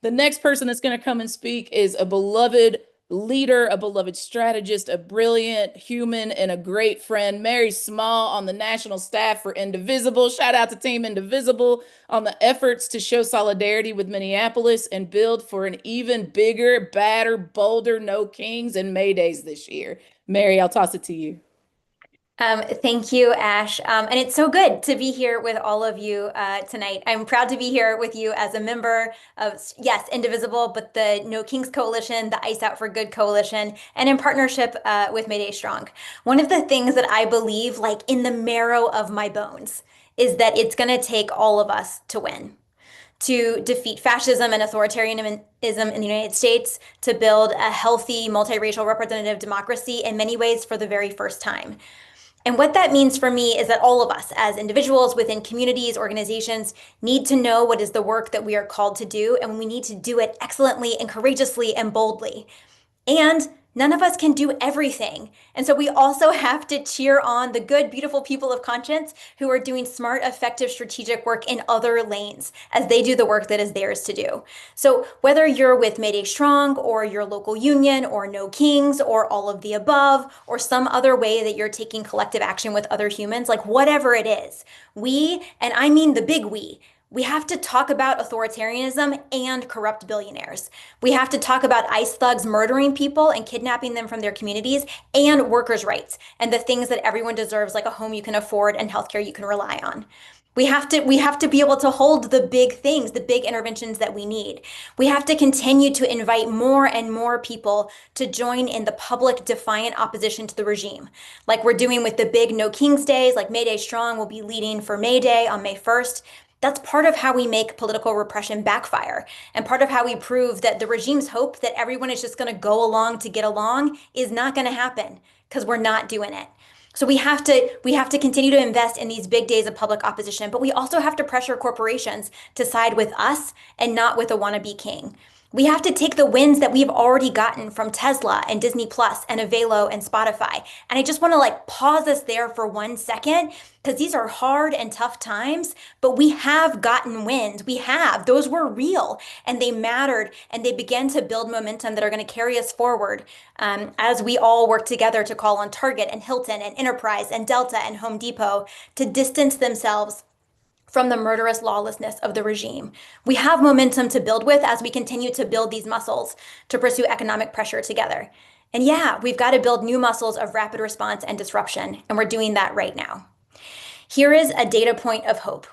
The next person that's going to come and speak is a beloved leader, a beloved strategist, a brilliant human, and a great friend, Mary Small, on the national staff for Indivisible. Shout out to Team Indivisible on the efforts to show solidarity with Minneapolis and build for an even bigger, badder, bolder No Kings and Maydays this year. Mary, I'll toss it to you. Thank you, Ash. And it's so good to be here with all of you tonight. I'm proud to be here with you as a member of, yes, Indivisible, but the No Kings Coalition, the Ice Out for Good Coalition, and in partnership with Mayday Strong. One of the things that I believe, like in the marrow of my bones, is that it's going to take all of us to win. To defeat fascism and authoritarianism in the United States, to build a healthy, multiracial, representative democracy in many ways for the very first time. And what that means for me is that all of us as individuals within communities, organizations, need to know what is the work that we are called to do, and we need to do it excellently and courageously and boldly. And none of us can do everything. And so we also have to cheer on the good, beautiful people of conscience who are doing smart, effective, strategic work in other lanes as they do the work that is theirs to do. So whether you're with Mayday Strong or your local union or No Kings or all of the above or some other way that you're taking collective action with other humans, like whatever it is, we, and I mean the big we have to talk about authoritarianism and corrupt billionaires. We have to talk about ICE thugs murdering people and kidnapping them from their communities and workers' rights and the things that everyone deserves, like a home you can afford and healthcare you can rely on. We have to be able to hold the big things, the big interventions that we need. We have to continue to invite more and more people to join in the public defiant opposition to the regime, like we're doing with the big No Kings days, like Mayday Strong will be leading for May Day on May 1st. That's part of how we make political repression backfire, and part of how we prove that the regime's hope that everyone is just going to go along to get along is not going to happen because we're not doing it. So we have to continue to invest in these big days of public opposition, but we also have to pressure corporations to side with us and not with a wannabe king. We have to take the wins that we've already gotten from Tesla and Disney Plus and Avelo and Spotify. And I just want to pause us there for 1 second, because these are hard and tough times, but we have gotten wins. Those were real and they mattered, and they began to build momentum that are going to carry us forward as we all work together to call on Target and Hilton and Enterprise and Delta and Home Depot to distance themselves from the murderous lawlessness of the regime. We have momentum to build with as we continue to build these muscles to pursue economic pressure together. And yeah, we've got to build new muscles of rapid response and disruption, and we're doing that right now. Here is a data point of hope.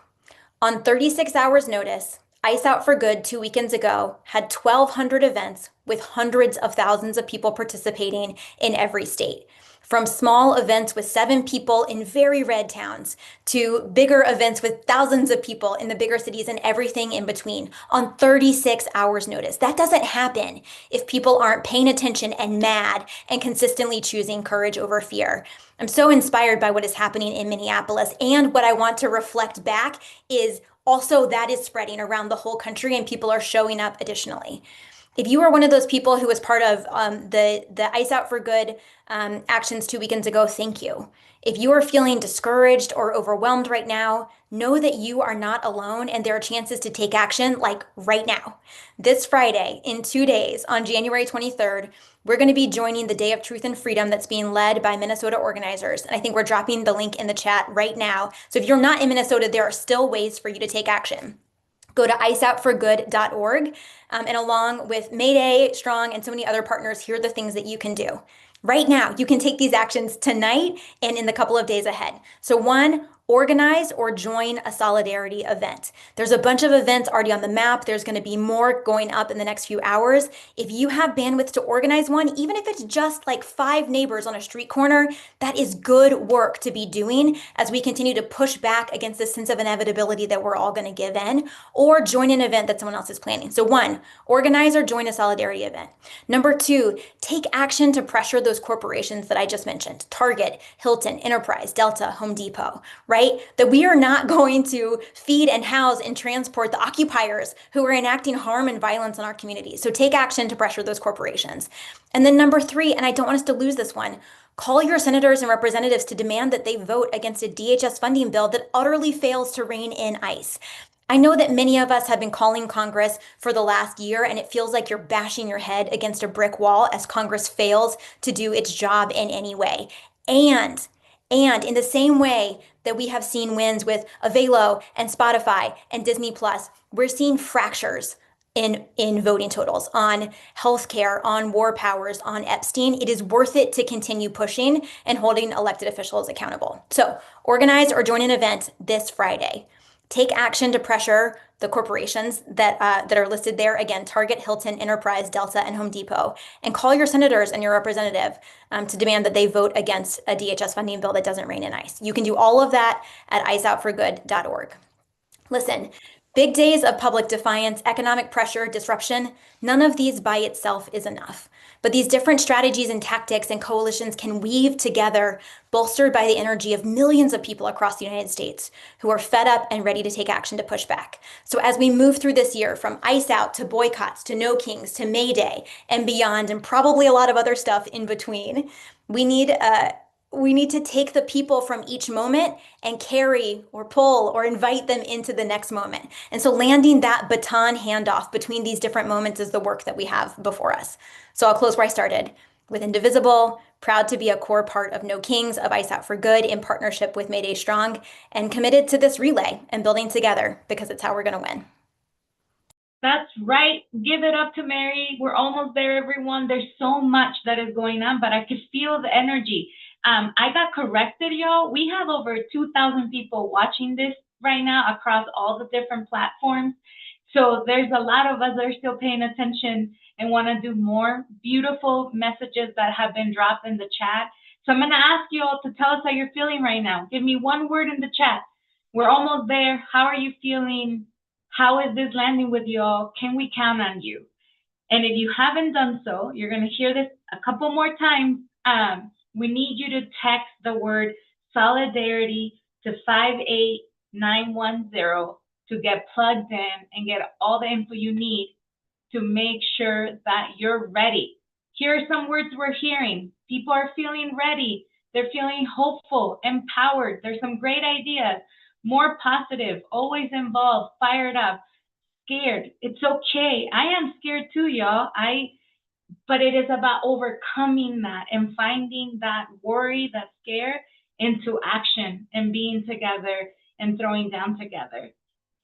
On 36 hours notice, Ice Out for Good 2 weekends ago had 1,200 events with hundreds of thousands of people participating in every state. From small events with 7 people in very red towns to bigger events with thousands of people in the bigger cities and everything in between on 36 hours notice. That doesn't happen if people aren't paying attention and mad and consistently choosing courage over fear. I'm so inspired by what is happening in Minneapolis, and what I want to reflect back is also that is spreading around the whole country and people are showing up additionally. If you are one of those people who was part of the Ice Out for Good actions 2 weekends ago, thank you. If you are feeling discouraged or overwhelmed right now, know that you are not alone and there are chances to take action like right now. This Friday, in 2 days, on January 23rd, we're going to be joining the Day of Truth and Freedom that's being led by Minnesota organizers. And I think we're dropping the link in the chat right now. So if you're not in Minnesota, there are still ways for you to take action. Go to iceoutforgood.org, and along with Mayday, Strong, and so many other partners, here are the things that you can do. Right now, you can take these actions tonight and in the couple of days ahead. So 1, organize or join a solidarity event. There's a bunch of events already on the map. There's going to be more going up in the next few hours. If you have bandwidth to organize one, even if it's just like 5 neighbors on a street corner, that is good work to be doing as we continue to push back against this sense of inevitability that we're all going to give in, or join an event that someone else is planning. So 1, organize or join a solidarity event. Number 2, take action to pressure those corporations that I just mentioned, Target, Hilton, Enterprise, Delta, Home Depot, right? That we are not going to feed and house and transport the occupiers who are enacting harm and violence in our communities. So take action to pressure those corporations. And then number 3, and I don't want us to lose this one, call your senators and representatives to demand that they vote against a DHS funding bill that utterly fails to rein in ICE. I know that many of us have been calling Congress for the last year, and it feels like you're bashing your head against a brick wall as Congress fails to do its job in any way. And in the same way that we have seen wins with Avelo and Spotify and Disney Plus, we're seeing fractures in voting totals on healthcare, on war powers, on Epstein. It is worth it to continue pushing and holding elected officials accountable. So organize or join an event this Friday. Take action to pressure the corporations that are listed there. Again, Target, Hilton, Enterprise, Delta, and Home Depot. And call your senators and your representative to demand that they vote against a DHS funding bill that doesn't rein in ICE. You can do all of that at iceoutforgood.org. Listen, big days of public defiance, economic pressure, disruption, none of these by itself is enough. But these different strategies and tactics and coalitions can weave together, bolstered by the energy of millions of people across the United States who are fed up and ready to take action to push back. So as we move through this year, from Ice Out to boycotts to No Kings to May Day and beyond, and probably a lot of other stuff in between, we need to take the people from each moment and carry or pull or invite them into the next moment. And so landing that baton handoff between these different moments is the work that we have before us. So I'll close where I started, with Indivisible, proud to be a core part of No Kings, of Ice Out for Good in partnership with Mayday Strong, and committed to this relay and building together because it's how we're going to win. That's right. Give it up to Mary. We're almost there, everyone. There's so much that is going on, but I could feel the energy. I got corrected, y'all. We have over 2,000 people watching this right now across all the different platforms. So there's a lot of us that are still paying attention and want to do more. Beautiful messages that have been dropped in the chat. So I'm going to ask you all to tell us how you're feeling right now. Give me one word in the chat. We're almost there. How are you feeling? How is this landing with you all? Can we count on you? And if you haven't done so, you're going to hear this a couple more times. We need you to text the word solidarity to 58910 to get plugged in and get all the info you need to make sure that you're ready. Here are some words we're hearing. People are feeling ready. They're feeling hopeful, empowered. There's some great ideas. More positive, always involved, fired up, scared. It's okay. I am scared too, y'all. But it is about overcoming that and finding that worry, that scare into action and being together and throwing down together.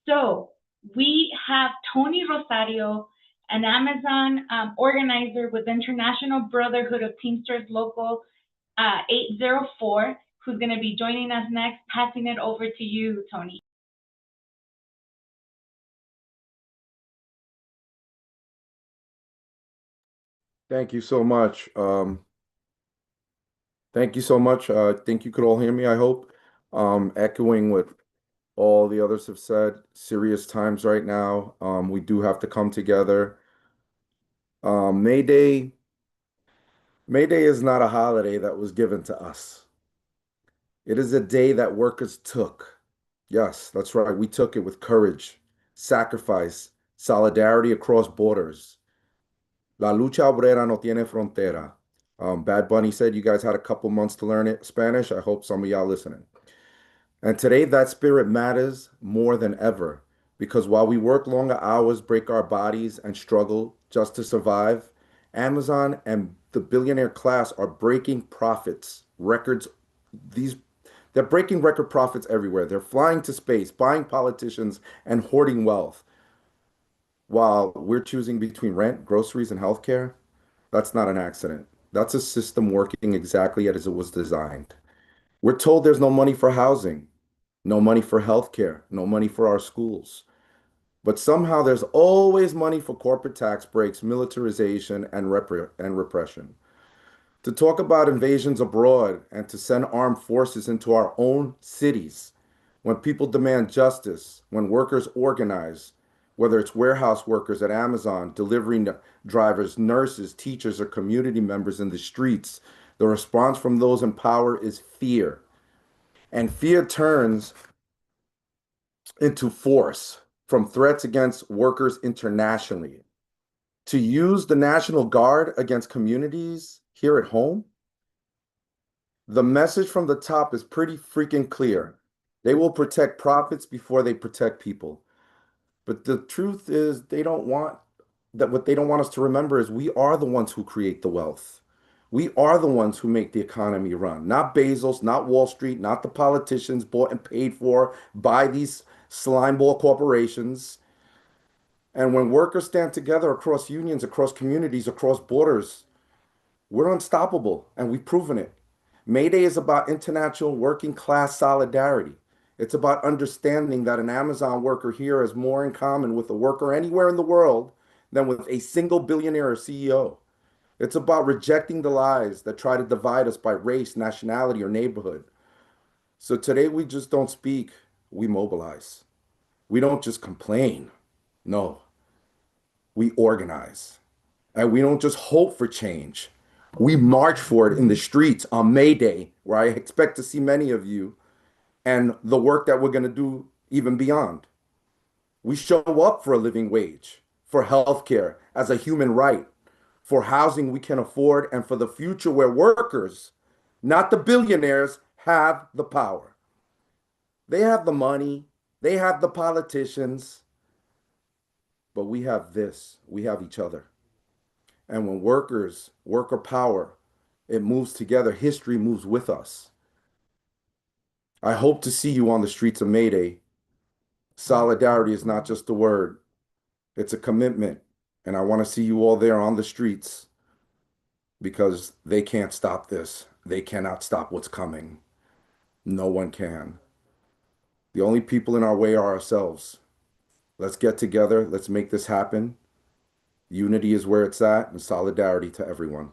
So we have Tony Rosario, an Amazon organizer with International Brotherhood of Teamsters Local 804, who's going to be joining us next. Passing it over to you, Tony. Thank you so much. Thank you so much. I think you could all hear me, I hope. Echoing what all the others have said, serious times right now. We do have to come together. May Day is not a holiday that was given to us. It is a day that workers took. Yes, that's right. We took it with courage, sacrifice, solidarity across borders. La lucha obrera no tiene frontera. Bad Bunny said you guys had a couple months to learn it, Spanish. I hope some of y'all listening. And today that spirit matters more than ever because while we work longer hours, break our bodies, and struggle just to survive, Amazon and the billionaire class are breaking profits, records. They're breaking record profits everywhere. They're flying to space, buying politicians, and hoarding wealth. While we're choosing between rent, groceries, and healthcare, that's not an accident. That's a system working exactly as it was designed. We're told there's no money for housing, no money for healthcare, no money for our schools. But somehow there's always money for corporate tax breaks, militarization, and repression. To talk about invasions abroad and to send armed forces into our own cities when people demand justice, when workers organize, whether it's warehouse workers at Amazon, delivery drivers, nurses, teachers, or community members in the streets, the response from those in power is fear. And fear turns into force from threats against workers internationally. To use the National Guard against communities here at home, the message from the top is pretty freaking clear. They will protect profits before they protect people. But the truth is they don't want that. What they don't want us to remember is we are the ones who create the wealth. We are the ones who make the economy run, not Bezos, not Wall Street, not the politicians bought and paid for by these slimeball corporations. And when workers stand together across unions, across communities, across borders, we're unstoppable, and we've proven it. May Day is about international working class solidarity. It's about understanding that an Amazon worker here has more in common with a worker anywhere in the world than with a single billionaire or CEO. It's about rejecting the lies that try to divide us by race, nationality, or neighborhood. So today we just don't speak, we mobilize. We don't just complain. No, we organize. And we don't just hope for change. We march for it in the streets on May Day, where I expect to see many of you, and the work that we're going to do even beyond. We show up for a living wage, for healthcare as a human right, for housing we can afford, and for the future where workers, not the billionaires, have the power. They have the money, they have the politicians, but we have this, we have each other. And when worker power, it moves together, history moves with us. I hope to see you on the streets of May Day. Solidarity is not just a word, it's a commitment. And I want to see you all there on the streets because they can't stop this. They cannot stop what's coming. No one can. The only people in our way are ourselves. Let's get together. Let's make this happen. Unity is where it's at, and solidarity to everyone.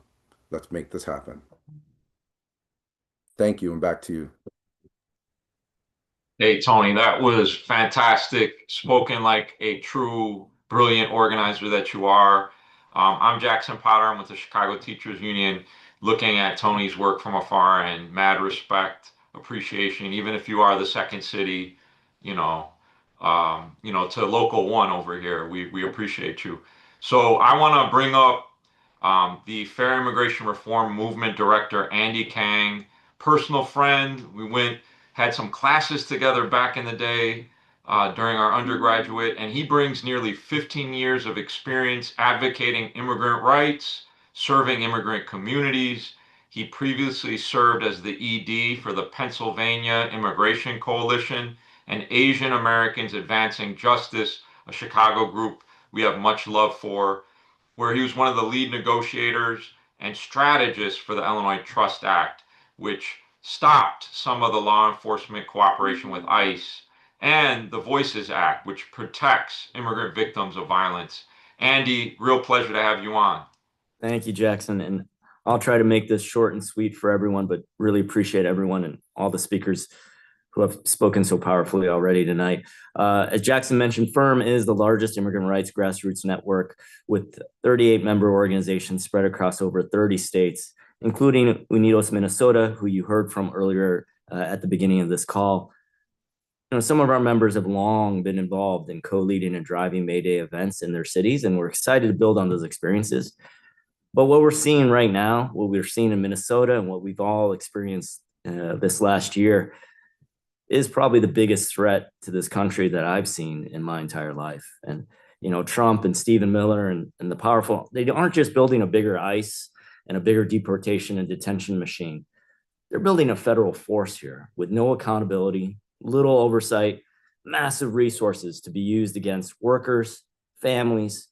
Let's make this happen. Thank you, and back to you. Hey, Tony, that was fantastic. Spoken like a true brilliant organizer that you are. I'm Jackson Potter. I'm with the Chicago Teachers Union, looking at Tony's work from afar and mad respect, appreciation, even if you are the second city, to local one over here. We appreciate you. So I want to bring up the Fair Immigration Reform Movement Director, Andy Kang, personal friend. We had some classes together back in the day during our undergraduate, and he brings nearly 15 years of experience advocating immigrant rights, serving immigrant communities. He previously served as the ED for the Pennsylvania Immigration Coalition and Asian Americans Advancing Justice, a Chicago group we have much love for, where he was one of the lead negotiators and strategists for the Illinois Trust Act, which stopped some of the law enforcement cooperation with ICE, and the Voices Act, which protects immigrant victims of violence. Andy, real pleasure to have you on. Thank you, Jackson. And I'll try to make this short and sweet for everyone, but really appreciate everyone and all the speakers who have spoken so powerfully already tonight. As Jackson mentioned, FIRM is the largest immigrant rights grassroots network with 38 member organizations spread across over 30 states, including Unidos Minnesota, who you heard from earlier at the beginning of this call. You know, some of our members have long been involved in co-leading and driving May Day events in their cities, and we're excited to build on those experiences. But what we're seeing right now, what we're seeing in Minnesota and what we've all experienced this last year is probably the biggest threat to this country that I've seen in my entire life. And, you know, Trump and Stephen Miller and the powerful, they aren't just building a bigger ICE and a bigger deportation and detention machine. They're building a federal force here with no accountability, little oversight, massive resources to be used against workers, families,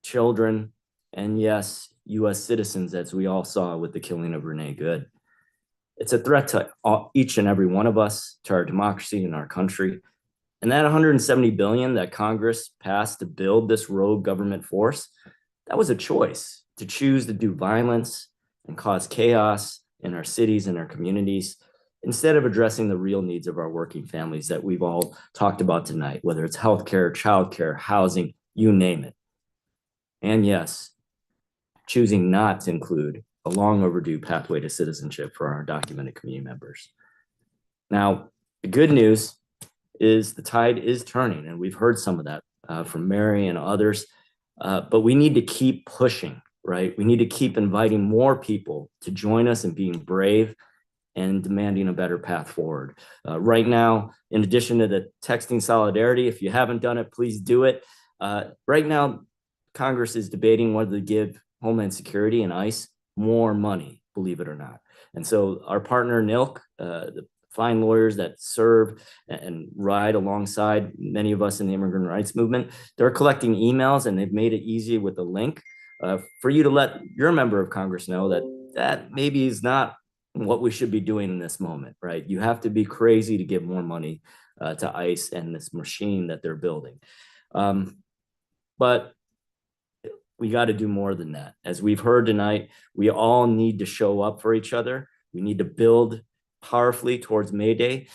children, and yes, US citizens, as we all saw with the killing of Renee Good. It's a threat to each and every one of us, to our democracy and our country. And that $170 billion that Congress passed to build this rogue government force, that was a choice to choose to do violence and cause chaos in our cities and our communities, instead of addressing the real needs of our working families that we've all talked about tonight, whether it's healthcare, childcare, housing, you name it. And yes, choosing not to include a long overdue pathway to citizenship for our undocumented community members. Now, the good news is the tide is turning, and we've heard some of that from Mary and others, but we need to keep pushing, right? We need to keep inviting more people to join us in being brave and demanding a better path forward. Right now, in addition to the texting solidarity, if you haven't done it, please do it. Right now, Congress is debating whether to give Homeland Security and ICE more money, believe it or not. And so our partner, NILC, the fine lawyers that serve and ride alongside many of us in the immigrant rights movement, they're collecting emails, and they've made it easy with a link for you to let your member of Congress know that that maybe is not what we should be doing in this moment, right? You have to be crazy to give more money to ICE and this machine that they're building. But we got to do more than that. As we've heard tonight, we all need to show up for each other. We need to build powerfully towards May Day,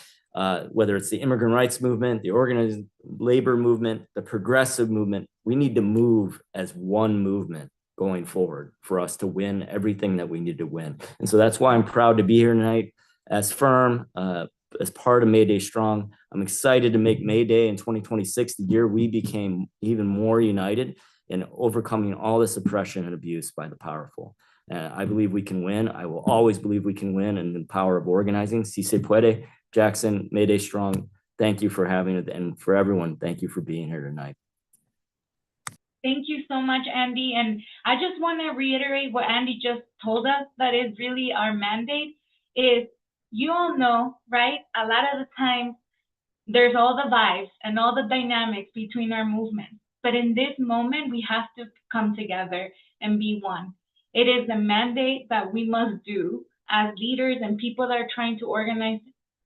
whether it's the immigrant rights movement, the organized labor movement, the progressive movement. We need to move as one movement going forward for us to win everything that we need to win. And so that's why I'm proud to be here tonight as FIRM, as part of May Day Strong. I'm excited to make May Day in 2026 the year we became even more united in overcoming all this oppression and abuse by the powerful. I believe we can win. I will always believe we can win, and the power of organizing. Si se puede. Jackson, May Day Strong, thank you for having it. And for everyone, thank you for being here tonight. Thank you so much, Andy. And I just want to reiterate what Andy just told us, that is really our mandate is, you all know, right? A lot of the time, there's all the vibes and all the dynamics between our movements. But in this moment, we have to come together and be one. It is a mandate that we must do as leaders and people that are trying to organize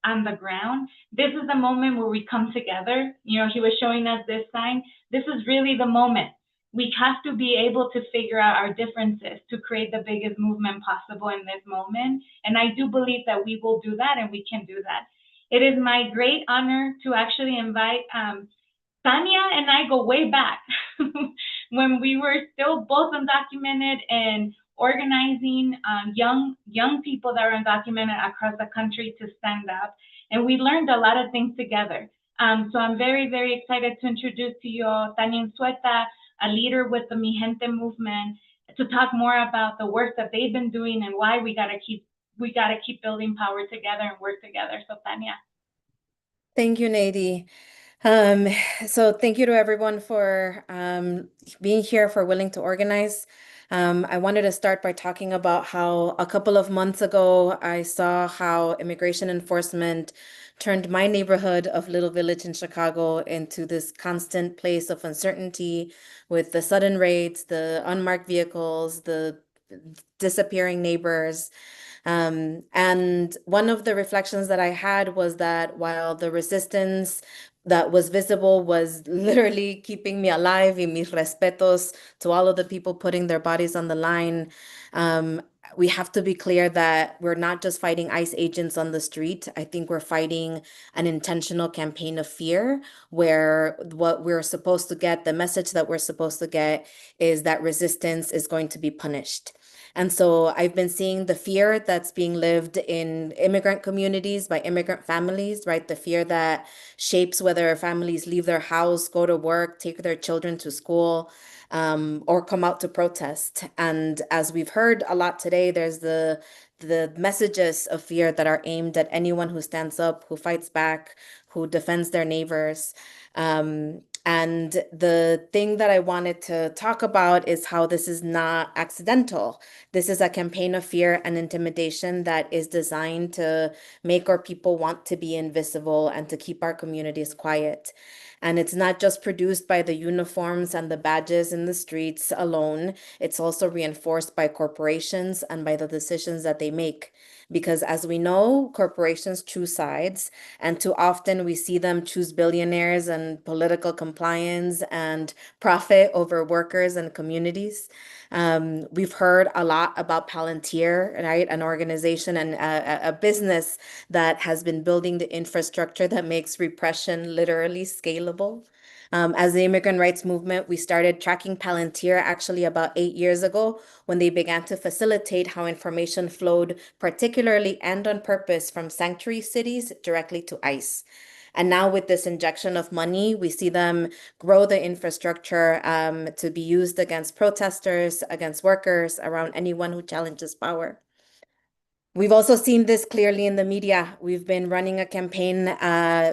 on the ground. This is the moment where we come together. You know, he was showing us this sign. This is really the moment. We have to be able to figure out our differences to create the biggest movement possible in this moment. And I do believe that we will do that, and we can do that. It is my great honor to actually invite Tanya and I go way back when we were still both undocumented and organizing young people that are undocumented across the country to stand up. And we learned a lot of things together. So I'm very, very excited to introduce to you all Tanya Sueta, a leader with the Mi Gente movement, to talk more about the work that they've been doing and why we gotta keep building power together and work together. So Tanya. Thank you, Nady. Um, so thank you to everyone for being here, for willing to organize. I wanted to start by talking about how a couple of months ago, I saw how immigration enforcement turned my neighborhood of Little Village in Chicago into this constant place of uncertainty with the sudden raids, the unmarked vehicles, the disappearing neighbors. And one of the reflections that I had was that while the resistance that was visible was literally keeping me alive, y mis respetos to all of the people putting their bodies on the line, we have to be clear that we're not just fighting ICE agents on the street. I think we're fighting an intentional campaign of fear where what we're supposed to get, the message that we're supposed to get is that resistance is going to be punished. And so I've been seeing the fear that's being lived in immigrant communities by immigrant families, right? The fear that shapes whether families leave their house, go to work, take their children to school, or come out to protest. And as we've heard a lot today, there's the messages of fear that are aimed at anyone who stands up, who fights back, who defends their neighbors. And the thing that I wanted to talk about is how this is not accidental. This is a campaign of fear and intimidation that is designed to make our people want to be invisible and to keep our communities quiet. And it's not just produced by the uniforms and the badges in the streets alone. It's also reinforced by corporations and by the decisions that they make. Because as we know, corporations choose sides, and too often we see them choose billionaires and political compliance and profit over workers and communities. We've heard a lot about Palantir, right? An organization and a business that has been building the infrastructure that makes repression literally scalable. As the immigrant rights movement, we started tracking Palantir actually about 8 years ago when they began to facilitate how information flowed, particularly and on purpose, from sanctuary cities directly to ICE. And now with this injection of money, we see them grow the infrastructure to be used against protesters, against workers, around anyone who challenges power. We've also seen this clearly in the media. We've been running a campaign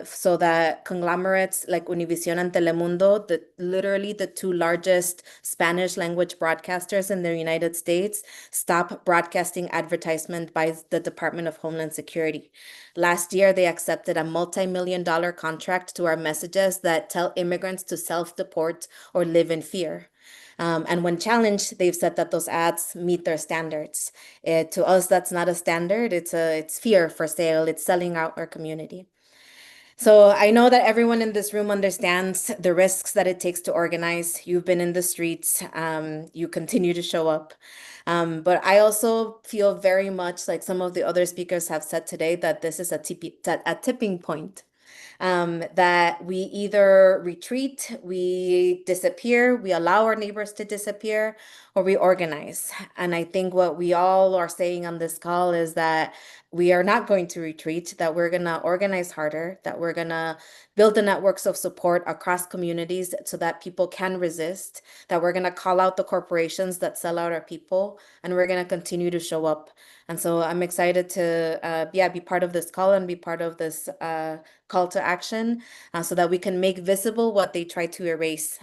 so that conglomerates like Univision and Telemundo, literally the two largest Spanish language broadcasters in the United States, stop broadcasting advertisement by the Department of Homeland Security. Last year, they accepted a multi-million-dollar contract to our messages that tell immigrants to self-deport or live in fear. And when challenged, they've said that those ads meet their standards. To us, that's not a standard. It's fear for sale. It's selling out our community. So I know that everyone in this room understands the risks that it takes to organize. You've been in the streets. You continue to show up. But I also feel very much like some of the other speakers have said today that this is a tipping point. That we either retreat, we disappear, we allow our neighbors to disappear, or we organize. And I think what we all are saying on this call is that we are not going to retreat, that we're going to organize harder, that we're going to build the networks of support across communities so that people can resist, that we're going to call out the corporations that sell out our people, and we're going to continue to show up. And so I'm excited to be part of this call and be part of this call to action so that we can make visible what they try to erase.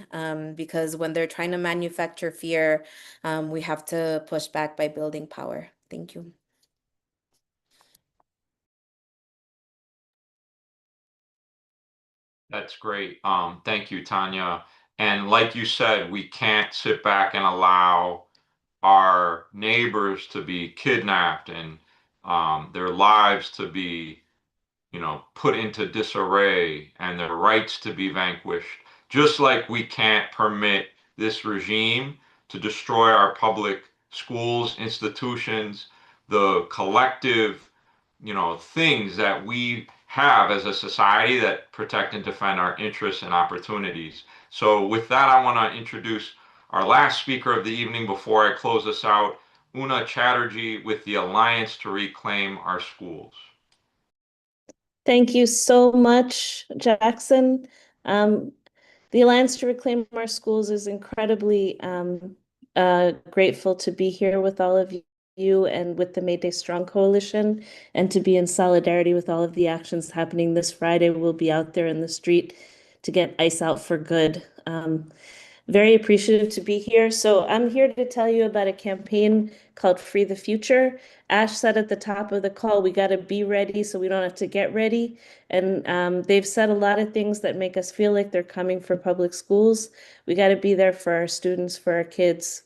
Because when they're trying to manufacture fear, we have to push back by building power. Thank you. That's great. Thank you, Tanya. And like you said, we can't sit back and allow our neighbors to be kidnapped and their lives to be, put into disarray and their rights to be vanquished. Just like we can't permit this regime to destroy our public schools, institutions, the collective, things that we have as a society that protect and defend our interests and opportunities. So with that, I want to introduce our last speaker of the evening before I close this out, Una Chatterjee with the Alliance to Reclaim Our Schools. Thank you so much, Jackson. The Alliance to Reclaim Our Schools is incredibly grateful to be here with all of you and with the May Day Strong Coalition and to be in solidarity with all of the actions happening this Friday. We'll be out there in the street to get ice out for good. Very appreciative to be here. So I'm here to tell you about a campaign called Free the Future. Ash said at the top of the call, we got to be ready so we don't have to get ready. And they've said a lot of things that make us feel like they're coming for public schools. We got to be there for our students, for our kids.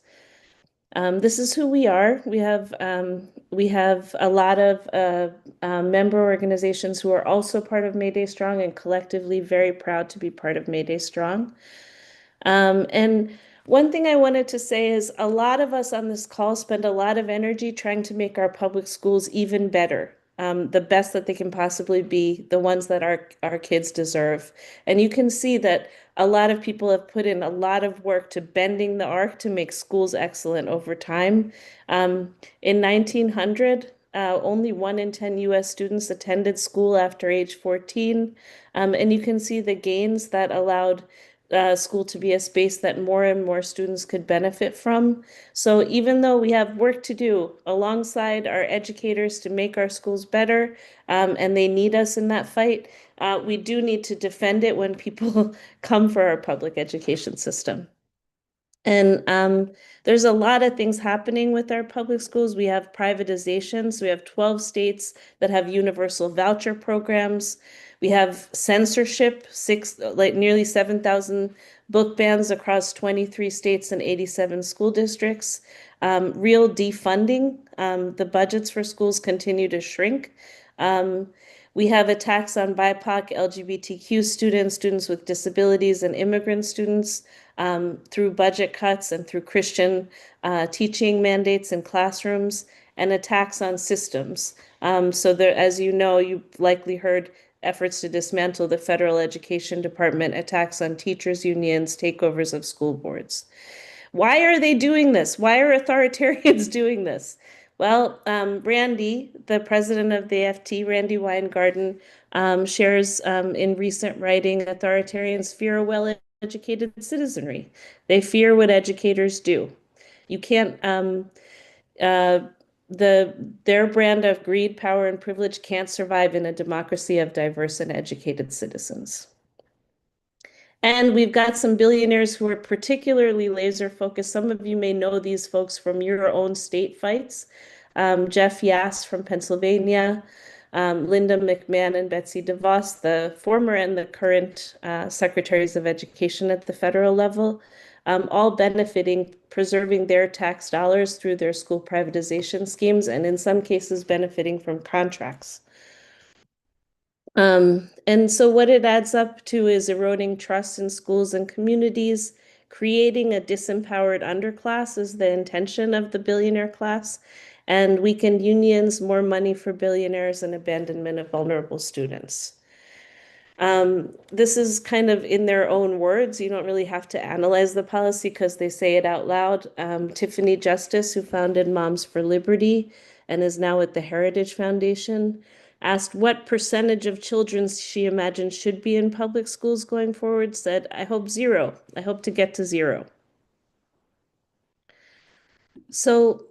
This is who we are. We have a lot of member organizations who are also part of Mayday Strong and collectively very proud to be part of Mayday Strong. And one thing I wanted to say is a lot of us on this call spend a lot of energy trying to make our public schools even better, the best that they can possibly be, the ones that our kids deserve. And you can see that a lot of people have put in a lot of work to bending the arc to make schools excellent over time. In 1900, only 1 in 10 US students attended school after age 14. And you can see the gains that allowed school to be a space that more and more students could benefit from. So even though we have work to do alongside our educators to make our schools better, and they need us in that fight, we do need to defend it when people come for our public education system. And there's a lot of things happening with our public schools. We have privatizations. We have 12 states that have universal voucher programs. We have censorship, nearly 7,000 book bans across 23 states and 87 school districts. Real defunding. The budgets for schools continue to shrink. We have attacks on BIPOC, LGBTQ students, students with disabilities, and immigrant students through budget cuts and through Christian teaching mandates in classrooms, and attacks on systems. So there, as you know, you've likely heard efforts to dismantle the federal education department, attacks on teachers' unions, takeovers of school boards. Why are they doing this? Why are authoritarians doing this? Well, Randy, the president of the FT, Randy Weingarten, shares in recent writing, authoritarians fear a well-educated citizenry. They fear what educators do. You can't, their brand of greed, power, and privilege can't survive in a democracy of diverse and educated citizens. And we've got some billionaires who are particularly laser focused. Some of you may know these folks from your own state fights. Jeff Yass from Pennsylvania, Linda McMahon and Betsy DeVos, the former and the current secretaries of education at the federal level, all benefiting, preserving their tax dollars through their school privatization schemes, and in some cases benefiting from contracts. And so what it adds up to is eroding trust in schools and communities, creating a disempowered underclass is the intention of the billionaire class, and weakened unions, more money for billionaires, and abandonment of vulnerable students. This is kind of in their own words. You don't really have to analyze the policy because they say it out loud. Tiffany Justice, who founded Moms for Liberty and is now at the Heritage Foundation, asked what percentage of children she imagines should be in public schools going forward, said, I hope 0. I hope to get to 0. So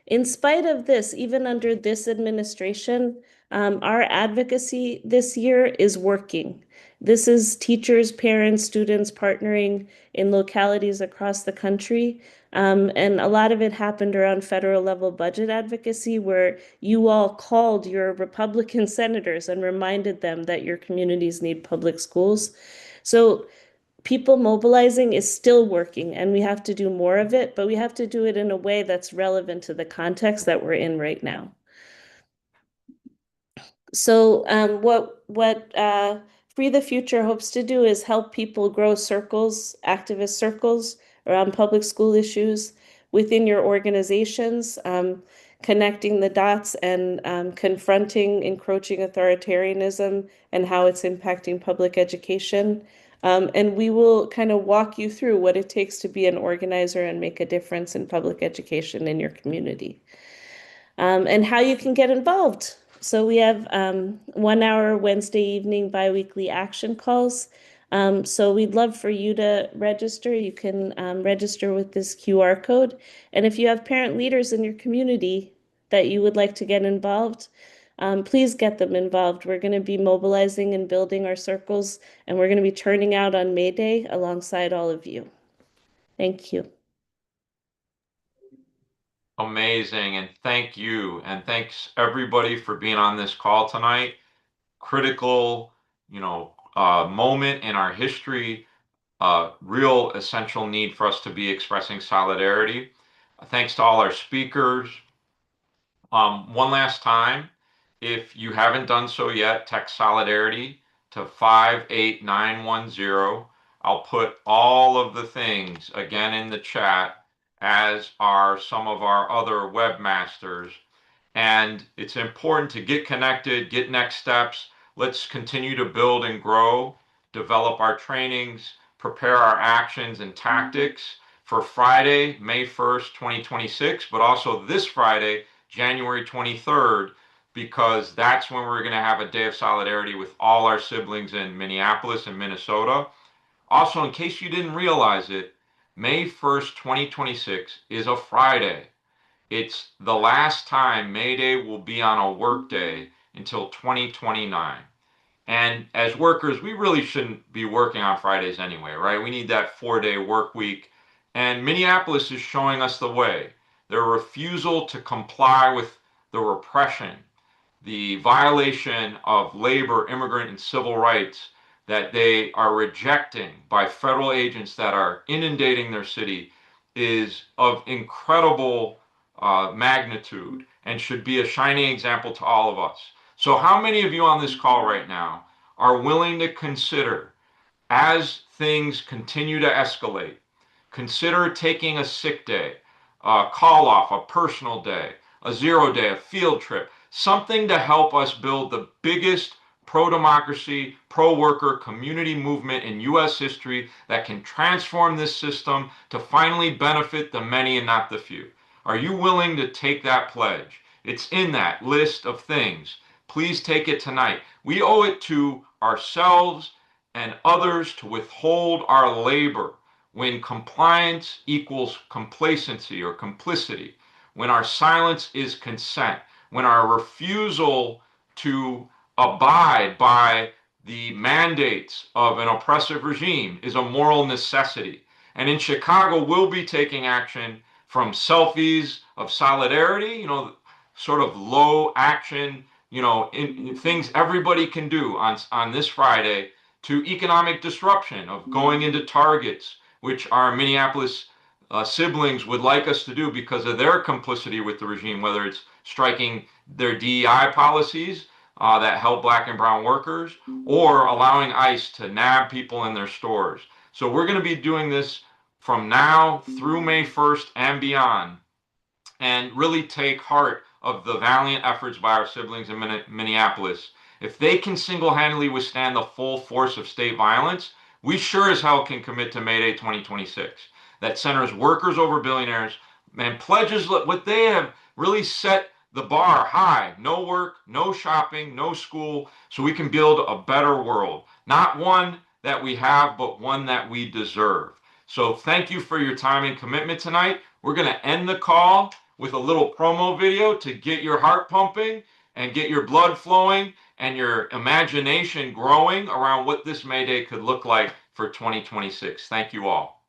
in spite of this, even under this administration, our advocacy this year is working. This is teachers, parents, students partnering in localities across the country. And a lot of it happened around federal level budget advocacy, where you all called your Republican senators and reminded them that your communities need public schools. So people mobilizing is still working, and we have to do more of it, but we have to do it in a way that's relevant to the context that we're in right now. So what Free the Future hopes to do is help people grow circles, activist circles around public school issues within your organizations, connecting the dots and confronting encroaching authoritarianism and how it's impacting public education. And we will kind of walk you through what it takes to be an organizer and make a difference in public education in your community. And how you can get involved. So we have 1 hour Wednesday evening biweekly action calls. So we'd love for you to register. You can register with this QR code. And if you have parent leaders in your community that you would like to get involved, please get them involved. We're going to be mobilizing and building our circles, and we're going to be turning out on May Day alongside all of you. Thank you. Amazing, and thank you, and thanks everybody for being on this call tonight. Critical, moment in our history, real essential need for us to be expressing solidarity. Thanks to all our speakers. One last time, if you haven't done so yet, text solidarity to 58910. I'll put all of the things again in the chat, as are some of our other webmasters. And it's important to get connected, get next steps. Let's continue to build and grow, develop our trainings, prepare our actions and tactics for Friday, May 1st, 2026, but also this Friday, January 23rd, because that's when we're going to have a day of solidarity with all our siblings in Minneapolis and Minnesota. Also, in case you didn't realize it, May 1st, 2026 is a Friday. It's the last time May Day will be on a work day until 2029. And as workers, we really shouldn't be working on Fridays anyway, right? We need that 4-day work week. And Minneapolis is showing us the way. Their refusal to comply with the repression, the violation of labor, immigrant, and civil rights that they are rejecting by federal agents that are inundating their city is of incredible magnitude and should be a shining example to all of us. So how many of you on this call right now are willing to consider, as things continue to escalate, consider taking a sick day, a call off, a personal day, a 0 day, a field trip, something to help us build the biggest pro-democracy, pro-worker community movement in U.S. history that can transform this system to finally benefit the many and not the few. Are you willing to take that pledge? It's in that list of things. Please take it tonight. We owe it to ourselves and others to withhold our labor when compliance equals complacency or complicity, when our silence is consent, when our refusal to abide by the mandates of an oppressive regime is a moral necessity. And in Chicago, we'll be taking action from selfies of solidarity, sort of low action, in things everybody can do on this Friday, to economic disruption of going into Targets, which our Minneapolis siblings would like us to do because of their complicity with the regime, whether it's striking their DEI policies that help Black and brown workers, or allowing ICE to nab people in their stores. So we're going to be doing this from now through May 1st and beyond, and really take heart of the valiant efforts by our siblings in Minneapolis. If they can single-handedly withstand the full force of state violence, we sure as hell can commit to May Day 2026. That centers workers over billionaires and pledges what they have really set the bar high. No work, no shopping, no school, so we can build a better world. Not one that we have, but one that we deserve. So thank you for your time and commitment tonight. We're going to end the call with a little promo video to get your heart pumping and get your blood flowing and your imagination growing around what this May Day could look like for 2026. Thank you all.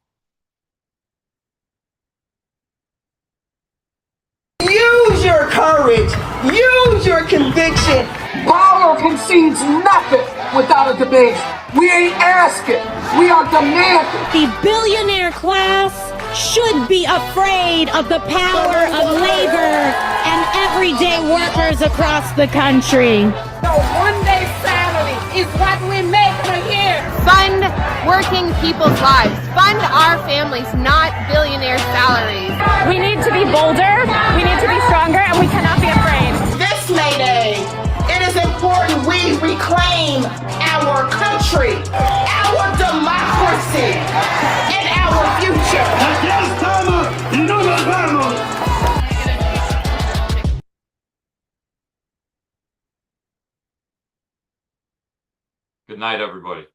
Use your courage. Use your conviction. Power concedes nothing without a debate. We ain't asking. We are demanding. The billionaire class should be afraid of the power of labor and everyday workers across the country. No, one-day salary is what we make a year. Fund working people's lives. Fund our families, not billionaire salaries. We need to be bolder, we need to be stronger, and we cannot be afraid. This May Day, it is important we reclaim our country, our democracy, and our future. Good night, everybody.